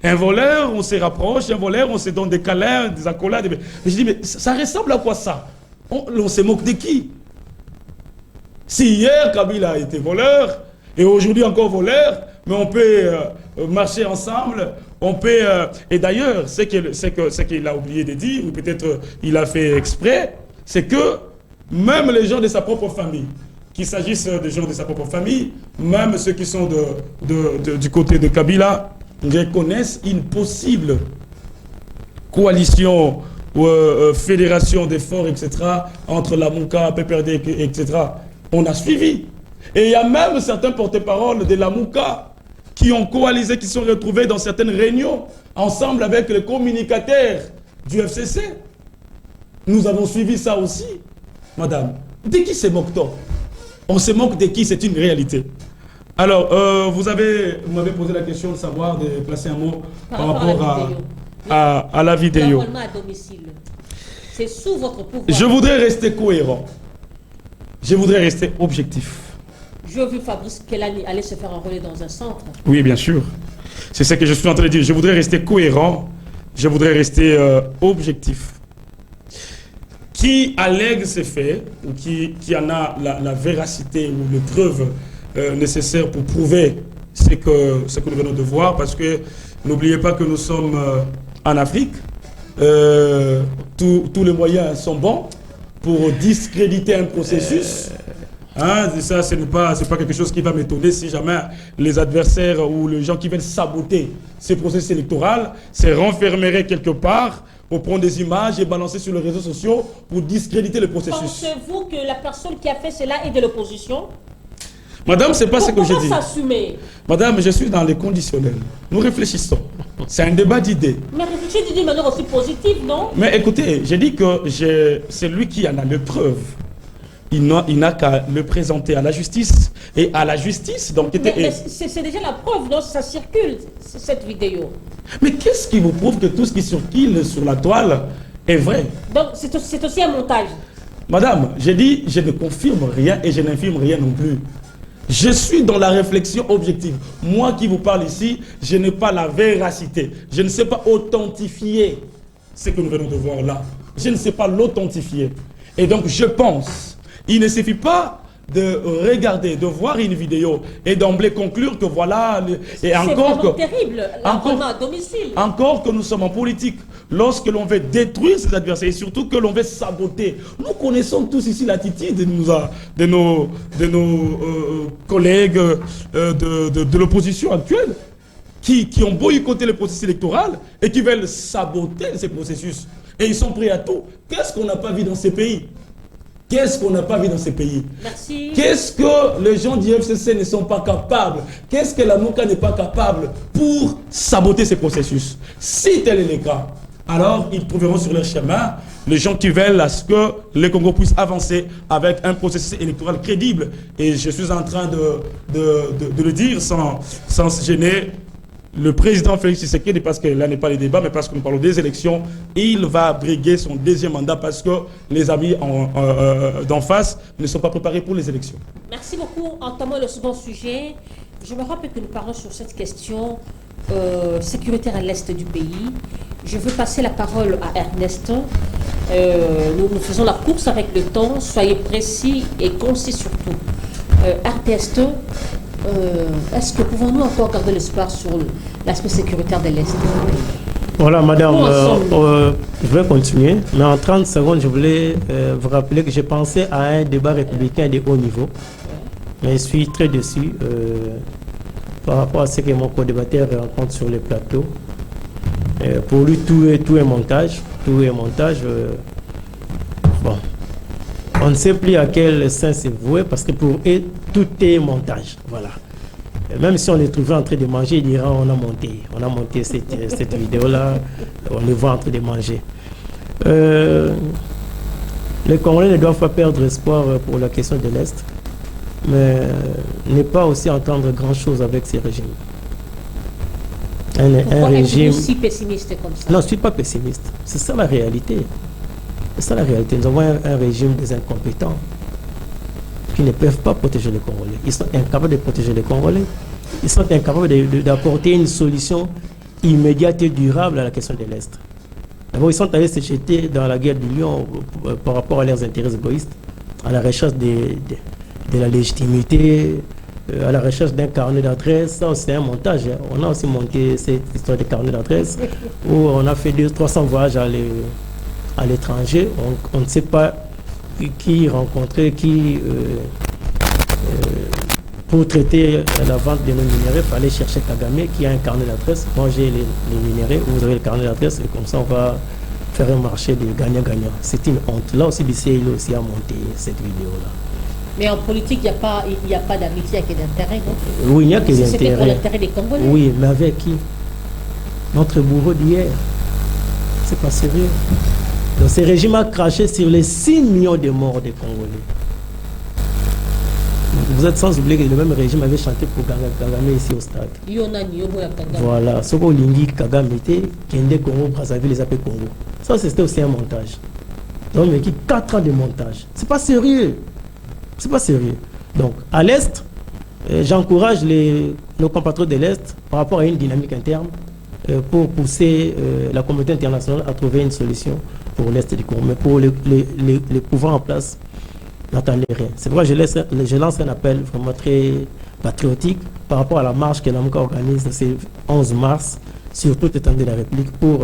Un voleur, on se rapproche, un voleur, on se donne des câlins, des accolades. Mais je dis, mais ça ressemble à quoi ça? On se moque de qui? Si hier Kabila a été voleur, et aujourd'hui encore voleur, mais on peut marcher ensemble, on peut... et d'ailleurs, ce qu'il a oublié de dire, ou peut-être il a fait exprès, c'est que même les gens de sa propre famille, qu'il s'agisse des gens de sa propre famille, même ceux qui sont du côté de Kabila, reconnaissent une possible coalition ou fédération d'efforts, etc., entre la Mouka, PPRD, etc. On a suivi. Et il y a même certains porte-parole de la Mouka qui ont coalisé, qui sont retrouvés dans certaines réunions, ensemble avec les communicateurs du FCC. Nous avons suivi ça aussi, madame. De qui se moque-t-on? On se moque de qui? C'est une réalité. Alors, vous m'avez posé la question de savoir, de placer un mot par rapport à la vidéo. L'enrôlement à domicile, c'est sous votre pouvoir. Je voudrais rester cohérent. Je voudrais rester objectif. J'ai vu Fabrice Kelani aller se faire enrôler dans un centre. Oui, bien sûr. C'est ce que je suis en train de dire. Je voudrais rester cohérent. Je voudrais rester objectif. Qui allègue ces faits, ou qui en a la véracité ou les preuves nécessaires pour prouver ce que nous venons de voir, parce que n'oubliez pas que nous sommes en Afrique. Tous les moyens sont bons pour discréditer un processus. Ça, ce n'est pas quelque chose qui va m'étonner si jamais les adversaires ou les gens qui veulent saboter ce processus électoral se renfermeraient quelque part pour prendre des images et balancer sur les réseaux sociaux pour discréditer le processus. Pensez-vous que la personne qui a fait cela est de l'opposition? Madame, c'est pas ce que je dis. S'assumer. Madame, je suis dans les conditionnels. Nous réfléchissons. C'est un débat d'idées. Mais réfléchir d'une manière aussi positive, non? Mais écoutez, j'ai dit que c'est lui qui en a le preuve. Il n'a qu'à le présenter à la justice. Et à la justice, donc... Mais c'est déjà la preuve, non? Ça circule, cette vidéo. Mais qu'est-ce qui vous prouve que tout ce qui circule sur la toile est vrai? Donc c'est aussi un montage. Madame, j'ai dit, je ne confirme rien et je n'infirme rien non plus. Je suis dans la réflexion objective. Moi qui vous parle ici, je n'ai pas la véracité. Je ne sais pas authentifier ce que nous venons de voir là. Je ne sais pas l'authentifier. Et donc je pense, il ne suffit pas de regarder, de voir une vidéo et d'emblée conclure que voilà... Et encore que, terrible, l'enrôlement à domicile. Encore que nous sommes en politique. Lorsque l'on veut détruire ses adversaires et surtout que l'on veut saboter. Nous connaissons tous ici l'attitude de nos collègues de l'opposition actuelle qui ont boycotté le processus électoral et qui veulent saboter ces processus. Et ils sont prêts à tout. Qu'est-ce qu'on n'a pas vu dans ces pays? Qu'est-ce qu'on n'a pas vu dans ces pays? Merci. Qu'est-ce que les gens du FCC ne sont pas capables? Qu'est-ce que la MOCA n'est pas capable pour saboter ces processus? Si tel est le cas, alors ils trouveront sur leur chemin les gens qui veulent à ce que le Congo puisse avancer avec un processus électoral crédible. Et je suis en train de le dire sans se gêner. Le président Félix Tshisekedi, parce que là n'est pas le débat, mais parce que nous parlons des élections, il va briguer son deuxième mandat parce que les amis d'en face ne sont pas préparés pour les élections. Merci beaucoup. Entamons le second sujet. Je me rappelle que nous parlons sur cette question sécuritaire à l'est du pays. Je veux passer la parole à Ernest. Nous faisons la course avec le temps. Soyez précis et concis surtout. Ernest, est-ce que pouvons-nous encore garder l'espoir sur l'aspect sécuritaire de l'Est? Voilà, madame, je vais continuer. Mais en 30 secondes, je voulais vous rappeler que j'ai pensé à un débat républicain de haut niveau. Mais je suis très déçu par rapport à ce que mon co-débatteur rencontre sur les plateaux. Pour lui, tout est montage. Tout est montage. Bon. On ne sait plus à quel sens c'est voué parce que pour eux, tout est montage. Voilà. Et même si on les trouvait en train de manger, ils diraient on a monté cette vidéo-là, on les voit en train de manger. Les Congolais ne doivent pas perdre espoir pour la question de l'Est, mais ne pas aussi entendre grand-chose avec ces régimes. Pourquoi êtes-vous si pessimiste comme ça? Non, je ne suis pas pessimiste. C'est ça la réalité. C'est ça la réalité. Nous avons un régime des incompétents qui ne peuvent pas protéger les Congolais. Ils sont incapables de protéger les Congolais. Ils sont incapables d'apporter une solution immédiate et durable à la question de l'Est. D'abord, ils sont allés se jeter dans la guerre du lion par rapport à leurs intérêts égoïstes, à la recherche de la légitimité, à la recherche d'un carnet d'adresse. Ça, c'est un montage. On a aussi monté cette histoire de carnet d'adresse où on a fait 200-300 voyages à l'étranger. On ne sait pas qui rencontrer, pour traiter la vente de nos minéraux, il fallait chercher Kagame qui a un carnet d'adresse. Moi j'ai les minéraux, vous avez le carnet d'adresse et comme ça on va faire un marché de gagnant-gagnant. C'est une honte. Là aussi, BCI aussi a monté cette vidéo-là. Mais en politique, il n'y a pas d'amitié, il y a d'intérêt, non? Oui, il n'y a que d'intérêt. C'était pour l'intérêt des Congolais. Oui, mais avec qui? Notre bourreau d'hier. C'est pas sérieux. Donc, ce régime a craché sur les 6 millions de morts des Congolais. Vous êtes sans oublier que le même régime avait chanté pour Kagame ici au stade. Voilà. Ce qu'on dit Kagame était Kende Congo, Brazzaville, les appels Congo. Ça, c'était aussi un montage. Donc, mais qui 4 ans de montage. C'est pas sérieux. C'est pas sérieux. Donc, à l'Est, j'encourage nos compatriotes de l'Est par rapport à une dynamique interne pour pousser la communauté internationale à trouver une solution pour l'Est du Congo. Mais pour les pouvoirs en place, n'attendez rien. C'est pourquoi je lance un appel vraiment très patriotique par rapport à la marche que l'AMCA organise ce 11 mars sur toute l'étendue de la République pour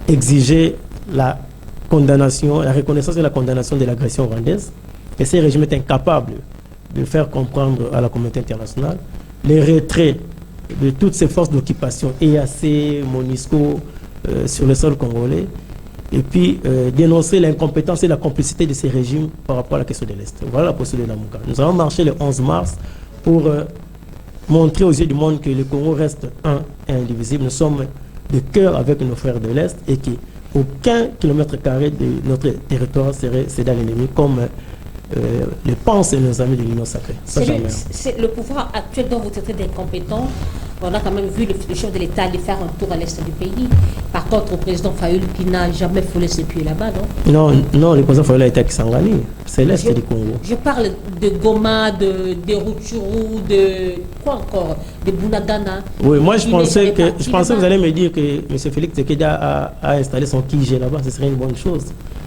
exiger la condamnation, la reconnaissance et la condamnation de l'agression rwandaise. Et ces régimes est incapable de faire comprendre à la communauté internationale les retraits de toutes ces forces d'occupation, EAC, MONUSCO, sur le sol congolais, et puis dénoncer l'incompétence et la complicité de ces régimes par rapport à la question de l'Est. Voilà la posture de Lamuka. Nous avons marché le 11 mars pour montrer aux yeux du monde que le Congo reste un et indivisible. Nous sommes de cœur avec nos frères de l'Est et qu'aucun kilomètre carré de notre territoire serait cédé à l'ennemi comme le pensent nos amis de l'Union sacrée. C'est le pouvoir actuel dont vous traitez d'incompétent. On a quand même vu le chef de l'État aller faire un tour à l'est du pays. Par contre, le président Fayoul qui n'a jamais foulé ses pieds là-bas, non? Non, le président Fayoul a été à Kisangani. C'est l'est du Congo. Je parle de Goma, de Rutshuru, de quoi encore? De Bunagana. Oui, moi je pensais que vous allez me dire que M. Félix Tshisekedi a installé son QG là-bas. Ce serait une bonne chose.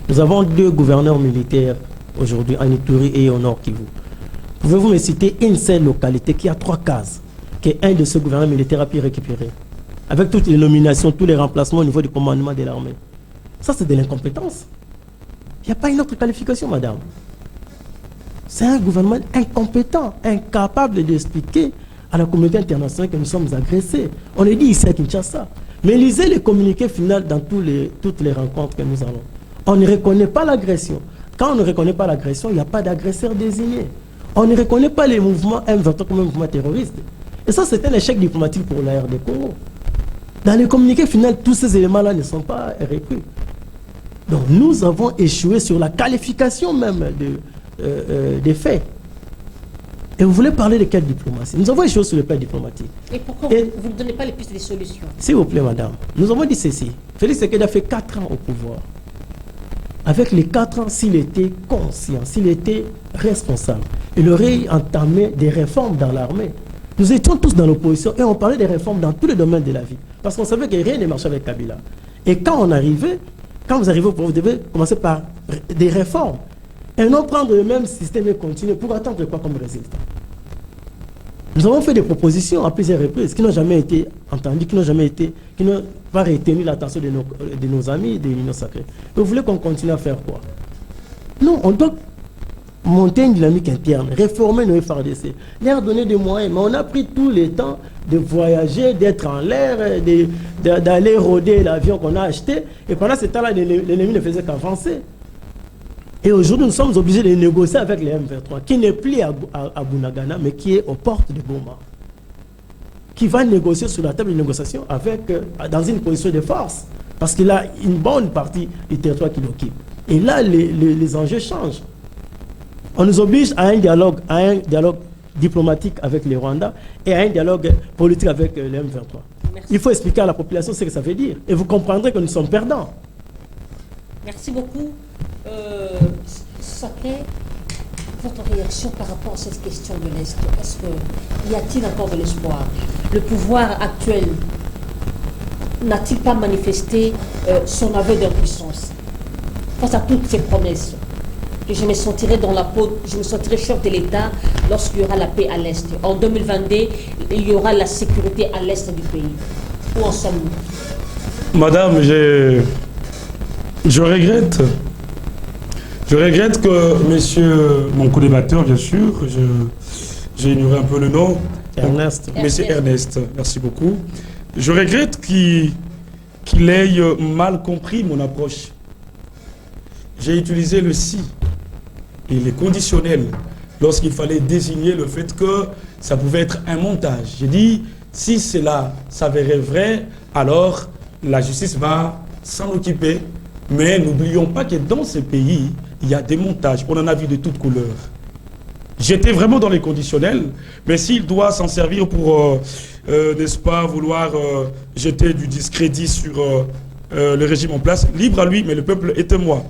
Nous avons 2 gouverneurs militaires aujourd'hui en Ituri et au Nord Kivu. Pouvez-vous me citer une seule localité qui a 3 cases qu'un de ces gouverneurs militaires a pu récupérer, avec toutes les nominations, tous les remplacements au niveau du commandement de l'armée? Ça, c'est de l'incompétence. Il n'y a pas une autre qualification, madame. C'est un gouvernement incompétent, incapable d'expliquer à la communauté internationale que nous sommes agressés. On le dit ici à Kinshasa. Mais lisez les communiqués finaux dans toutes les rencontres que nous avons. On ne reconnaît pas l'agression. Quand on ne reconnaît pas l'agression, il n'y a pas d'agresseur désigné. On ne reconnaît pas les mouvements M23 comme un mouvement terroriste. Et ça, c'est un échec diplomatique pour la RD Congo. Dans les communiqués finaux, tous ces éléments-là ne sont pas repris. Donc, nous avons échoué sur la qualification même des faits. Et vous voulez parler de quelle diplomatie? Nous avons échoué sur le plan diplomatique. Et pourquoi vous ne donnez pas les pistes des solutions? S'il vous plaît, madame. Nous avons dit ceci. Félix Tshisekedi a fait 4 ans au pouvoir. Avec les 4 ans, s'il était conscient, s'il était responsable, il aurait entamé des réformes dans l'armée. Nous étions tous dans l'opposition et on parlait des réformes dans tous les domaines de la vie. Parce qu'on savait que rien ne marchait avec Kabila. Et quand vous arrivez au pouvoir, vous devez commencer par des réformes. Et non prendre le même système et continuer pour attendre quoi comme résultat. Nous avons fait des propositions à plusieurs reprises qui n'ont jamais été entendues, qui n'ont pas retenu l'attention de nos amis de l'Union sacrée. Vous voulez qu'on continue à faire quoi? Non, on doit monter une dynamique interne, réformer nos FARDC, leur donner des moyens. Mais on a pris tout le temps de voyager, d'être en l'air, d'aller rôder l'avion qu'on a acheté. Et pendant ce temps-là, l'ennemi ne faisait qu'avancer. Et aujourd'hui, nous sommes obligés de négocier avec les M23, qui n'est plus à Bunagana, mais qui est aux portes de Goma, qui va négocier sur la table de négociation dans une position de force, parce qu'il a une bonne partie du territoire qu'il occupe. Et là, les enjeux changent. On nous oblige à un dialogue diplomatique avec les Rwandais et à un dialogue politique avec les M23. Merci. Il faut expliquer à la population ce que ça veut dire. Et vous comprendrez que nous sommes perdants. Merci beaucoup. Sacré, votre réaction par rapport à cette question de l'Est, y a-t-il encore de l'espoir? Le pouvoir actuel n'a-t-il pas manifesté son aveu d'impuissance face à toutes ces promesses? Que je me sentirai dans la peau, je me sentirai chef de l'État lorsqu'il y aura la paix à l'Est. En 2022, il y aura la sécurité à l'Est du pays. Où en sommes-nous? Madame, je regrette. Je regrette que monsieur, mon co-débatteur, bien sûr, j'ai ignoré un peu le nom. Ernest. Monsieur Ernest, merci beaucoup. Je regrette qu'il ait mal compris mon approche. J'ai utilisé le si et les conditionnels lorsqu'il fallait désigner le fait que ça pouvait être un montage. J'ai dit, si cela s'avérait vrai, alors la justice va s'en occuper. Mais n'oublions pas que dans ces pays, il y a des montages. On en a vu de toutes couleurs. J'étais vraiment dans les conditionnels, mais s'il doit s'en servir pour, n'est-ce pas, vouloir jeter du discrédit sur le régime en place, libre à lui, mais le peuple est témoin.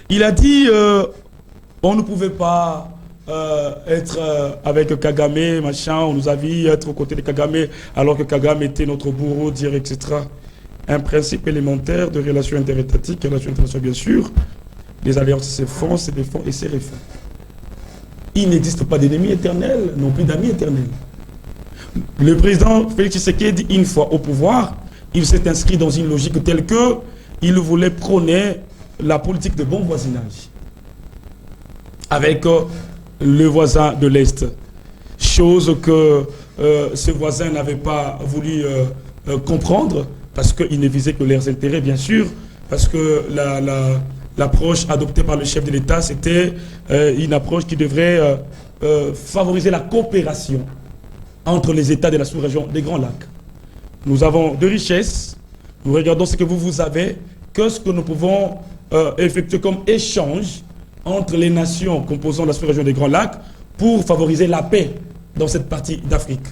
Il a dit, on ne pouvait pas être avec Kagame, machin, on nous a vu être aux côtés de Kagame, alors que Kagame était notre bourreau, dire, etc. Un principe élémentaire de relations interétatiques, relations internationales bien sûr, les alliances se font, se défendent et se refont. Il n'existe pas d'ennemis éternels, non plus d'amis éternels. Le président Félix Tshisekedi, une fois au pouvoir, il s'est inscrit dans une logique telle que il voulait prôner la politique de bon voisinage avec le voisin de l'Est. Chose que ce voisin n'avait pas voulu comprendre, parce qu'il ne visait que leurs intérêts, bien sûr, parce que l'approche adoptée par le chef de l'État, c'était une approche qui devrait favoriser la coopération entre les États de la sous-région des Grands Lacs. Nous avons de richesses, nous regardons ce que vous avez, que ce que nous pouvons effectuer comme échange entre les nations composant la sous-région des Grands Lacs pour favoriser la paix dans cette partie d'Afrique.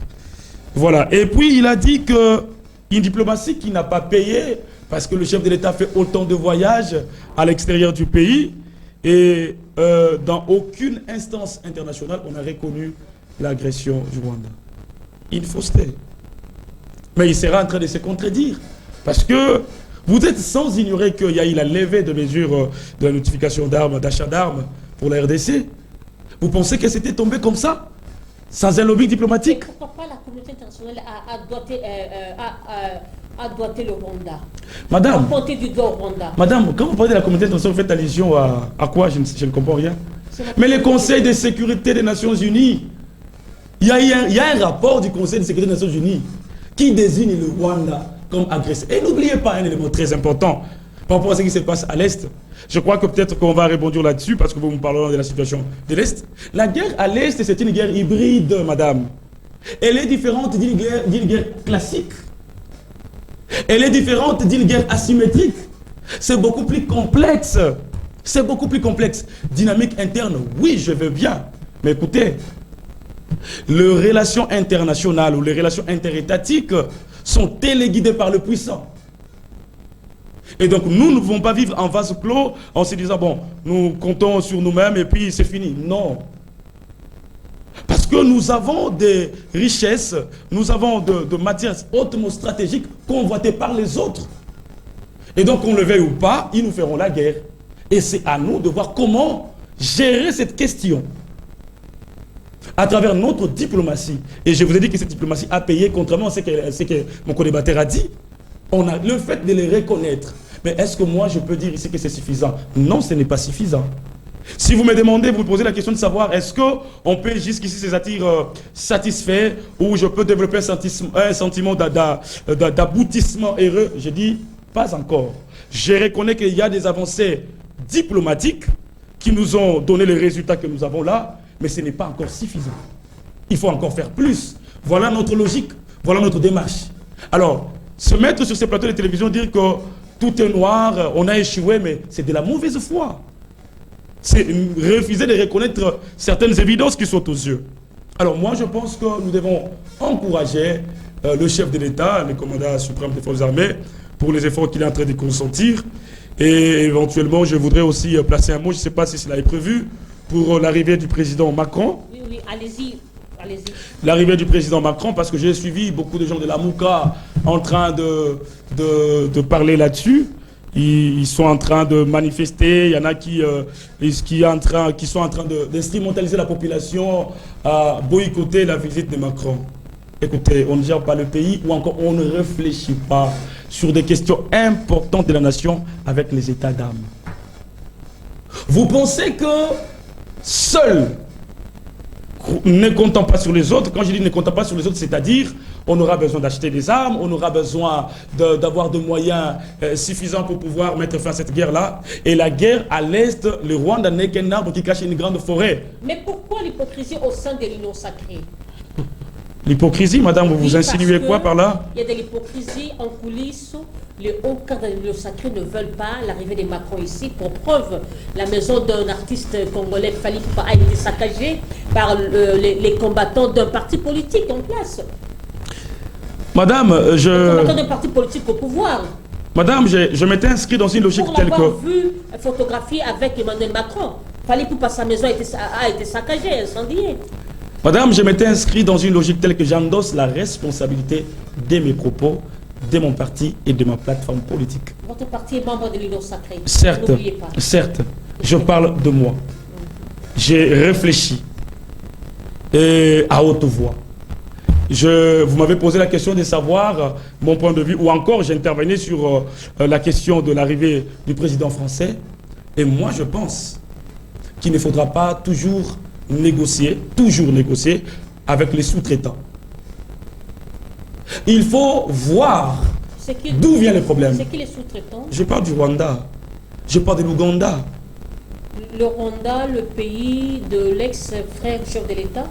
Voilà. Et puis il a dit qu'une diplomatie qui n'a pas payé, parce que le chef de l'État fait autant de voyages à l'extérieur du pays, et dans aucune instance internationale, on a reconnu l'agression du Rwanda. Une fausseté. Mais il sera en train de se contredire. Parce que vous êtes sans ignorer qu'il y a eu la levée de mesures de la notification d'armes, d'achat d'armes pour la RDC. Vous pensez que c'était tombé comme ça, sans un lobby diplomatique? Mais pourquoi pas la communauté internationale a doigté le Rwanda? Madame, a pointé du doigt au Rwanda. Madame, quand vous parlez de la communauté internationale, vous faites allusion à quoi? Je ne comprends rien. Mais le Conseil de sécurité des Nations Unies, il y a un rapport du Conseil de sécurité des Nations Unies qui désigne le Rwanda comme agresseur. Et n'oubliez pas un élément très important par rapport à ce qui se passe à l'Est. Je crois que peut-être qu'on va rebondir là-dessus parce que vous me parlerez de la situation de l'Est. La guerre à l'Est, c'est une guerre hybride, madame. Elle est différente d'une guerre classique. Elle est différente d'une guerre asymétrique. C'est beaucoup plus complexe. C'est beaucoup plus complexe. Dynamique interne, oui, je veux bien. Mais écoutez, les relations internationales ou les relations interétatiques sont téléguidées par le puissant. Et donc nous ne pouvons pas vivre en vase clos en se disant, bon, nous comptons sur nous-mêmes et puis c'est fini. Non. Parce que nous avons des richesses, nous avons de matières hautement stratégiques convoitées par les autres. Et donc, qu'on le veuille ou pas, ils nous feront la guerre. Et c'est à nous de voir comment gérer cette question à travers notre diplomatie. Et je vous ai dit que cette diplomatie a payé, contrairement à ce que mon co-débatteur a dit. On a le fait de les reconnaître. Mais est-ce que moi, je peux dire ici que c'est suffisant? Non, ce n'est pas suffisant. Si vous me demandez, vous me posez la question de savoir est-ce qu'on peut jusqu'ici se sentir satisfait ou je peux développer un sentiment d'aboutissement heureux, je dis pas encore. Je reconnais qu'il y a des avancées diplomatiques qui nous ont donné les résultats que nous avons là, mais ce n'est pas encore suffisant. Il faut encore faire plus. Voilà notre logique, voilà notre démarche. Alors, se mettre sur ces plateaux de télévision, dire que tout est noir, on a échoué, mais c'est de la mauvaise foi. C'est refuser de reconnaître certaines évidences qui sont aux yeux. Alors moi, je pense que nous devons encourager le chef de l'État, le commandant suprême des forces armées, pour les efforts qu'il est en train de consentir. Et éventuellement, je voudrais aussi placer un mot, je ne sais pas si cela est prévu, pour l'arrivée du président Macron. Oui, oui, allez-y. L'arrivée du président Macron, parce que j'ai suivi beaucoup de gens de la Mouka en train de parler là-dessus. Ils sont en train de manifester, il y en a qui sont en train d'instrumentaliser la population à boycotter la visite de Macron. Écoutez, on ne gère pas le pays ou encore on ne réfléchit pas sur des questions importantes de la nation avec les états d'âme. Vous pensez que seul, ne comptant pas sur les autres, quand je dis ne comptant pas sur les autres, c'est-à-dire on aura besoin d'acheter des armes, on aura besoin d'avoir de moyens suffisants pour pouvoir mettre fin à cette guerre-là. Et la guerre à l'Est, le Rwanda n'est qu'un arbre qui cache une grande forêt. Mais pourquoi l'hypocrisie au sein de l'Union sacrée? L'hypocrisie, madame, vous insinuez quoi par là? Il y a de l'hypocrisie en coulisses. Les hauts cadres de l'Union sacrée ne veulent pas l'arrivée de Macron ici. Pour preuve, la maison d'un artiste congolais, Fally Ipupa, a été saccagée par les combattants d'un parti politique en place. Madame, Les combattants d'un parti politique au pouvoir. Madame, je m'étais inscrit dans une logique telle que... Pour l'avoir vu photographier avec Emmanuel Macron. Fally Ipupa, sa maison a été saccagée, incendiée. Madame, je m'étais inscrit dans une logique telle que j'endosse la responsabilité de mes propos, de mon parti et de ma plateforme politique. Votre parti est membre de l'Union sacrée. Certes, n'oubliez pas. certes, je parle de moi. J'ai réfléchi et à haute voix. Vous m'avez posé la question de savoir mon point de vue, ou encore j'intervenais sur la question de l'arrivée du président français. Et moi, je pense qu'il ne faudra pas toujours négocier avec les sous-traitants. Il faut voir D'où vient le problème? C'est qui les sous-traitants? Je parle du Rwanda. Je parle de l'Ouganda. Le Rwanda, le pays de l'ex-frère chef de l'État?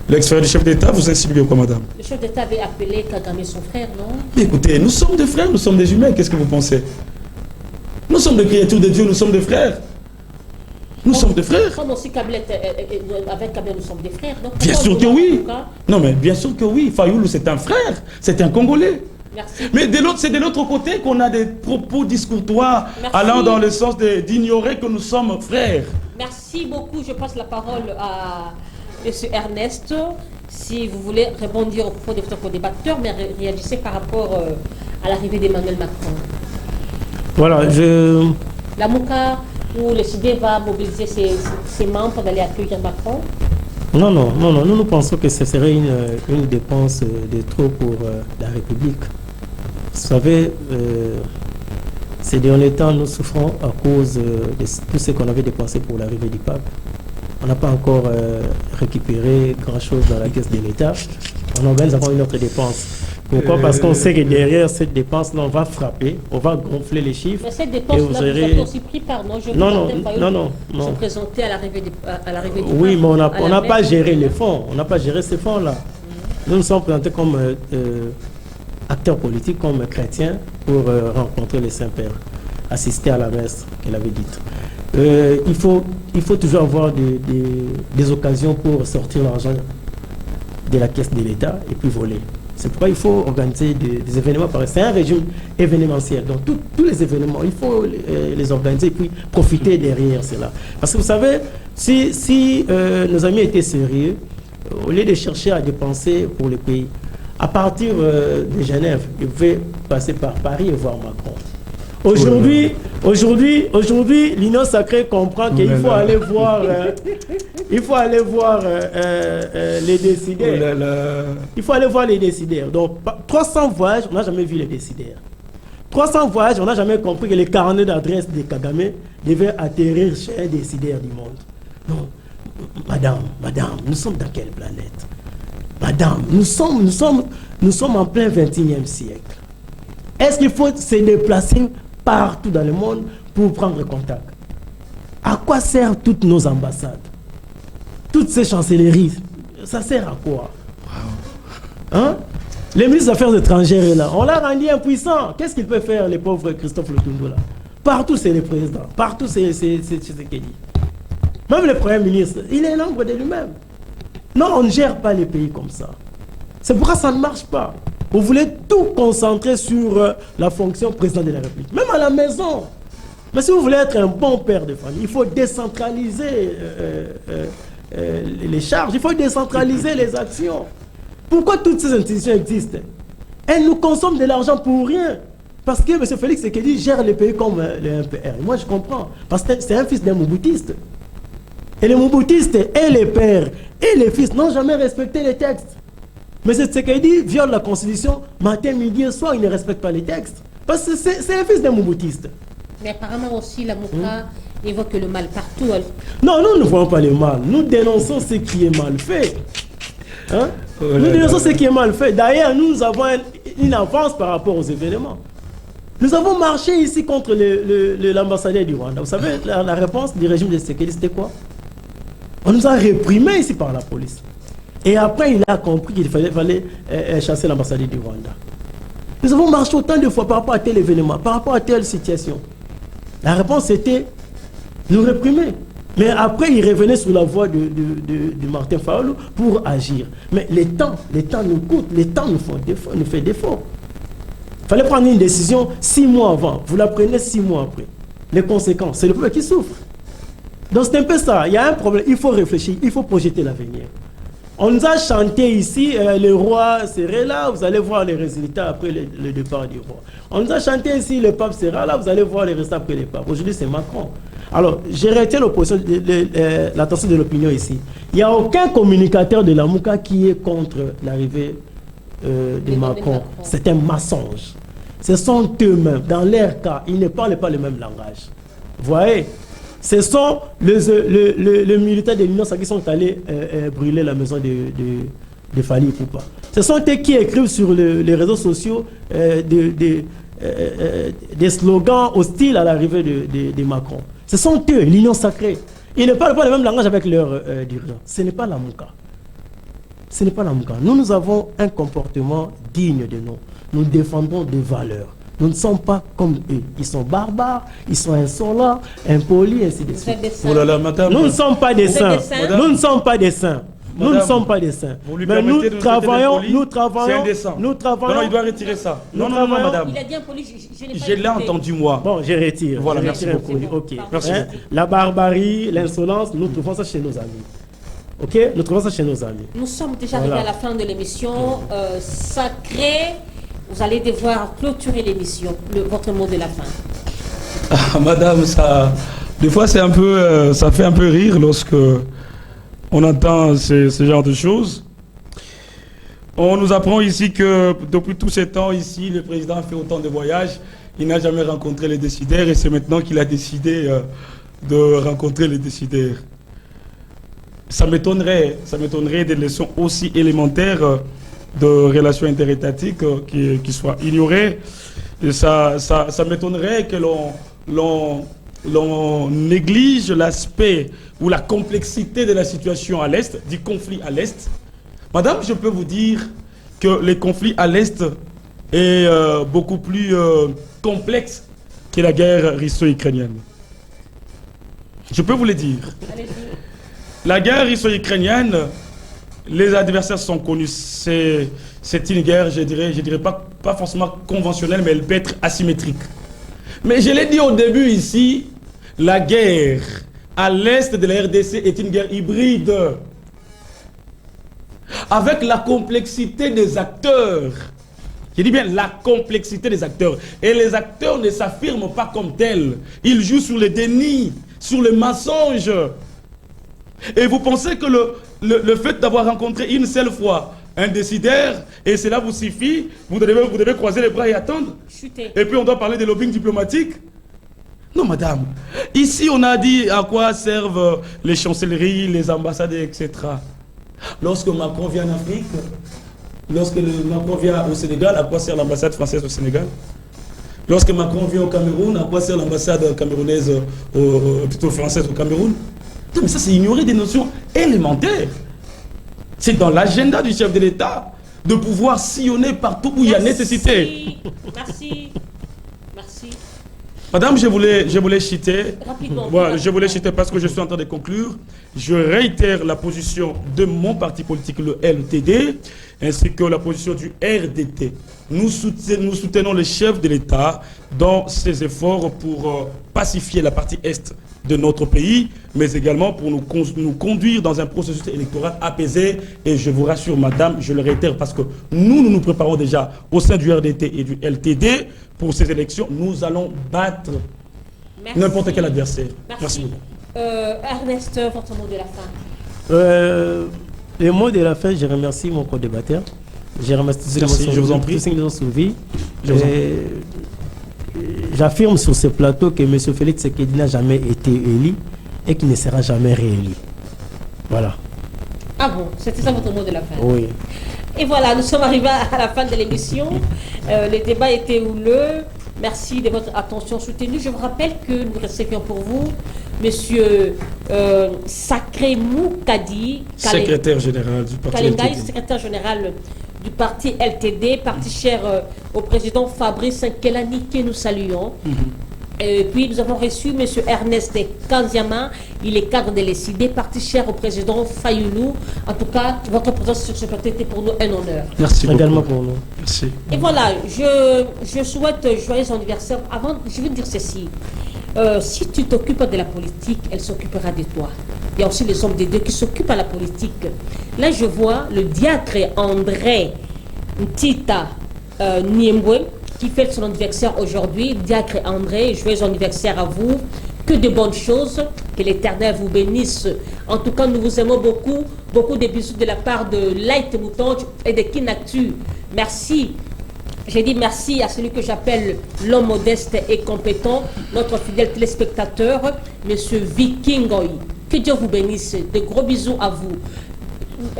L'ex-frère du chef d'État, vous insinuez quoi, madame? Le chef d'État avait appelé Kagame son frère, non? Mais écoutez, nous sommes des frères, nous sommes des humains, qu'est-ce que vous pensez? Nous sommes des créatures de Dieu, nous sommes des frères. Nous sommes des frères. Comme aussi avec Kabila, nous sommes des frères. Donc, Bien sûr que oui. Non, mais bien sûr que oui. Fayoulou, c'est un frère, c'est un Congolais. Merci. Mais c'est de l'autre côté qu'on a des propos discourtois allant dans le sens d'ignorer que nous sommes frères. Merci beaucoup. Je passe la parole à M. Ernest. Si vous voulez rebondir au propos de votre co-débatteur, mais réagissez par rapport à l'arrivée d'Emmanuel Macron. Voilà, La MOUCA ou le CID va mobiliser ses membres pour aller accueillir Macron? Non, nous pensons que ce serait une dépense de trop pour la République. Vous savez, ces derniers temps, nous souffrons à cause de tout ce qu'on avait dépensé pour l'arrivée du pape. On n'a pas encore récupéré grand-chose dans la caisse de l'État. On organise encore une autre dépense. Pourquoi? Parce qu'on sait que derrière cette dépense-là, on va frapper, on va gonfler les chiffres. Mais cette dépense-là, vous avez aussi pris part, non? Non. Se présenter à l'arrivée du oui, pape, mais on n'a pas géré les fonds. On n'a pas géré ces fonds-là. Nous nous sommes présentés comme acteurs politiques, comme chrétiens, pour rencontrer les Saints-Pères, assister à la messe qu'elle avait dite. Il faut toujours avoir des occasions pour sortir l'argent de la caisse de l'État et puis voler. C'est pourquoi il faut organiser des événements. C'est un régime événementiel. Donc tous les événements, il faut les organiser et puis profiter derrière cela. Parce que vous savez, si nos amis étaient sérieux, au lieu de chercher à dépenser pour le pays, à partir de Genève, ils pouvaient passer par Paris et voir Macron. Aujourd'hui, l'Union sacrée comprend qu'il faut aller voir, les décideurs. Il faut aller voir les décideurs. Donc, 300 voyages, on n'a jamais vu les décideurs. 300 voyages, on n'a jamais compris que les carnets d'adresse de Kagame devaient atterrir chez un décideur du monde. Non, madame, nous sommes dans quelle planète? Madame, nous sommes en plein 21e siècle. Est-ce qu'il faut se déplacer partout dans le monde pour prendre contact? À quoi servent toutes nos ambassades? Toutes ces chancelleries, ça sert à quoi? Hein? Les ministres des Affaires étrangères est là. On l'a rendu impuissant. Qu'est-ce qu'il peut faire, les pauvres Christophe Lutundu là? Partout, c'est le président. Partout, c'est ce qu'il dit. Même le Premier ministre, il est l'ombre de lui-même. Non, on ne gère pas les pays comme ça. C'est pourquoi ça ne marche pas. Vous voulez tout concentrer sur la fonction président de la République. Même à la maison. Mais si vous voulez être un bon père de famille, il faut décentraliser les charges, il faut décentraliser les actions. Pourquoi toutes ces institutions existent? Elles nous consomment de l'argent pour rien. Parce que M. Félix Tshisekedi gère les pays comme le MPR. Moi, je comprends. Parce que c'est un fils d'un Moubutiste. Et les Mouboutistes et les pères et les fils n'ont jamais respecté les textes. Mais Tshisekedi viole la Constitution, matin, midi et soir, il ne respecte pas les textes. Parce que c'est un fils d'un Moubutiste. Mais apparemment aussi, la MOUCA évoque le mal partout. Non, nous ne voyons pas le mal. Nous dénonçons ce qui est mal fait. Hein? Nous dénonçons ce qui est mal fait. D'ailleurs, nous avons une avance par rapport aux événements. Nous avons marché ici contre l'ambassadeur du Rwanda. Vous savez, la réponse du régime de Tshisekedi, c'était quoi? On nous a réprimés ici par la police. Et après, il a compris qu'il fallait chasser l'ambassadeur du Rwanda. Nous avons marché autant de fois par rapport à tel événement, par rapport à telle situation. La réponse était nous réprimer. Mais après, il revenait sur la voie de Martin Fayulu pour agir. Mais le temps nous coûte, le temps nous fait défaut. Il fallait prendre une décision 6 mois avant. Vous la prenez 6 mois après. Les conséquences, c'est le peuple qui souffre. Donc c'est un peu ça. Il y a un problème. Il faut réfléchir, il faut projeter l'avenir. On nous a chanté ici, le roi serait là, vous allez voir les résultats après le départ du roi. On nous a chanté ici, le pape sera là, vous allez voir les résultats après le pape. Aujourd'hui, c'est Macron. Alors, j'ai arrêté l'attention de l'opinion ici. Il n'y a aucun communicateur de la MOUCA qui est contre l'arrivée de Macron. C'est un mensonge. Ce sont eux-mêmes, dans leur cas, ils ne parlent pas le même langage. Vous voyez? Ce sont les militaires de l'Union sacrée qui sont allés brûler la maison de Fally Ipupa. Ce sont eux qui écrivent sur les réseaux sociaux des slogans hostiles à l'arrivée de Macron. Ce sont eux, l'union sacrée. Ils ne parlent pas le même langage avec leurs dirigeants. Ce n'est pas la Mouka. Ce n'est pas la Mouka. Nous avons un comportement digne de nous. Nous défendons des valeurs. Nous ne sommes pas comme eux. Ils sont barbares, ils sont insolents, impolis, ainsi de suite. Oh là là, madame. Nous ne sommes pas des saints. Nous ne sommes pas des saints. Nous ne sommes pas des sains. Mais nous travaillons. Non, il doit retirer ça. Non, madame. Il a dit impoli, je l'ai entendu, moi. Bon, je retire. Voilà, merci beaucoup. Ok. Merci. La barbarie, l'insolence, nous trouvons ça chez nos amis. Ok, nous trouvons ça chez nos amis. Nous sommes déjà arrivés à la fin de l'émission. Sacré, vous allez devoir clôturer l'émission. Votre mot de la fin. Ah, madame, ça, des fois, c'est un peu, ça fait un peu rire lorsque on entend ce genre de choses. On nous apprend ici que depuis tous ces temps ici, le président a fait autant de voyages. Il n'a jamais rencontré les décideurs et c'est maintenant qu'il a décidé de rencontrer les décideurs. Ça m'étonnerait des leçons aussi élémentaires de relations interétatiques qui soient ignorées. Et ça m'étonnerait que l'on néglige l'aspect ou la complexité de la situation à l'Est, du conflit à l'Est. Madame, je peux vous dire que les conflits à l'Est est beaucoup plus complexe que la guerre russo-ukrainienne. Je peux vous le dire. La guerre russo-ukrainienne, les adversaires sont connus. C'est une guerre, je dirais pas forcément conventionnelle, mais elle peut être asymétrique. Mais je l'ai dit au début ici, la guerre à l'est de la RDC est une guerre hybride. Avec la complexité des acteurs. Je dis bien la complexité des acteurs. Et les acteurs ne s'affirment pas comme tels. Ils jouent sur le déni, sur le mensonge. Et vous pensez que le fait d'avoir rencontré une seule fois un décideur, et cela vous suffit, vous devez croiser les bras et attendre. Chuter. Et puis on doit parler de lobbying diplomatique. Non, madame. Ici, on a dit à quoi servent les chancelleries, les ambassades, etc. Lorsque Macron vient en Afrique, lorsque Macron vient au Sénégal, à quoi sert l'ambassade française au Sénégal? Lorsque Macron vient au Cameroun, à quoi sert l'ambassade camerounaise, plutôt française au Cameroun? Non, mais ça, c'est ignorer des notions élémentaires. C'est dans l'agenda du chef de l'État de pouvoir sillonner partout où il y a nécessité. Merci. Madame, je voulais citer. Rapidement. Voilà, je voulais citer parce que je suis en train de conclure. Je réitère la position de mon parti politique, le LTD, ainsi que la position du RDT. Nous soutenons le chef de l'État dans ses efforts pour pacifier la partie Est de notre pays, mais également pour nous conduire dans un processus électoral apaisé. Et je vous rassure, madame, je le réitère, parce que nous préparons déjà au sein du RDT et du LTD pour ces élections. Nous allons battre n'importe quel adversaire. Merci beaucoup. Ernest, votre mot de la fin. Le mot de la fin, je remercie mon co-débatteur. Je remercie tous ceux qui nous ont suivis. J'affirme sur ce plateau que M. Félix Tshisekedi n'a jamais été élu et qu'il ne sera jamais réélu. Voilà. Ah bon, c'était ça votre mot de la fin? Oui. Et voilà, nous sommes arrivés à la fin de l'émission. Le débat était houleux. Merci de votre attention soutenue. Je vous rappelle que nous recevions pour vous M. Sacré Moukadi, secrétaire général du parti LTD. Secrétaire général du parti LTD, parti cher au président Fabrice Nkelani, que nous saluons. Et puis nous avons reçu M. Ernest Kanziama, il est cadre de l'ECD, parti cher au président Fayoulou. En tout cas, votre présence sur ce plateau était pour nous un honneur. Merci beaucoup. Également pour nous. Merci. Et voilà, je souhaite joyeux anniversaire. Avant, je veux dire ceci. Si tu t'occupes de la politique, elle s'occupera de toi. Il y a aussi les hommes de Dieu qui s'occupent de la politique. Là, je vois le diacre André Ntita Niembwe qui fête son anniversaire aujourd'hui. Diacre André, joyeux anniversaire à vous. Que de bonnes choses. Que l'Éternel vous bénisse. En tout cas, nous vous aimons beaucoup. Beaucoup de bisous de la part de Light Mouton et de Kinactu. Merci. J'ai dit merci à celui que j'appelle l'homme modeste et compétent, notre fidèle téléspectateur, M. Vikingoy. Que Dieu vous bénisse. De gros bisous à vous.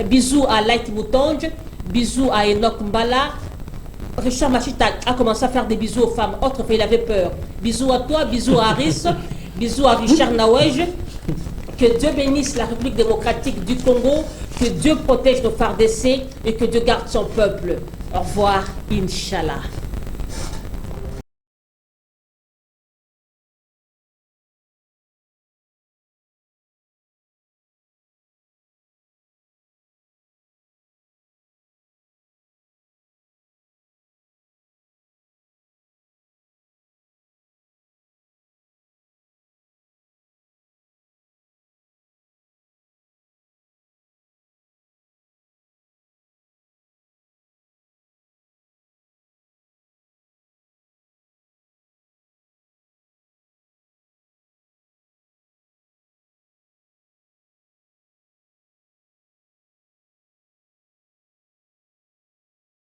Bisous à Light Moutonge, bisous à Enoch Mbala. Richard Machita a commencé à faire des bisous aux femmes. Autre fait, il avait peur. Bisous à toi, bisous à Aris, bisous à Richard Nawej. Que Dieu bénisse la République démocratique du Congo, que Dieu protège nos FARDC et que Dieu garde son peuple. Au revoir, Inch'Allah.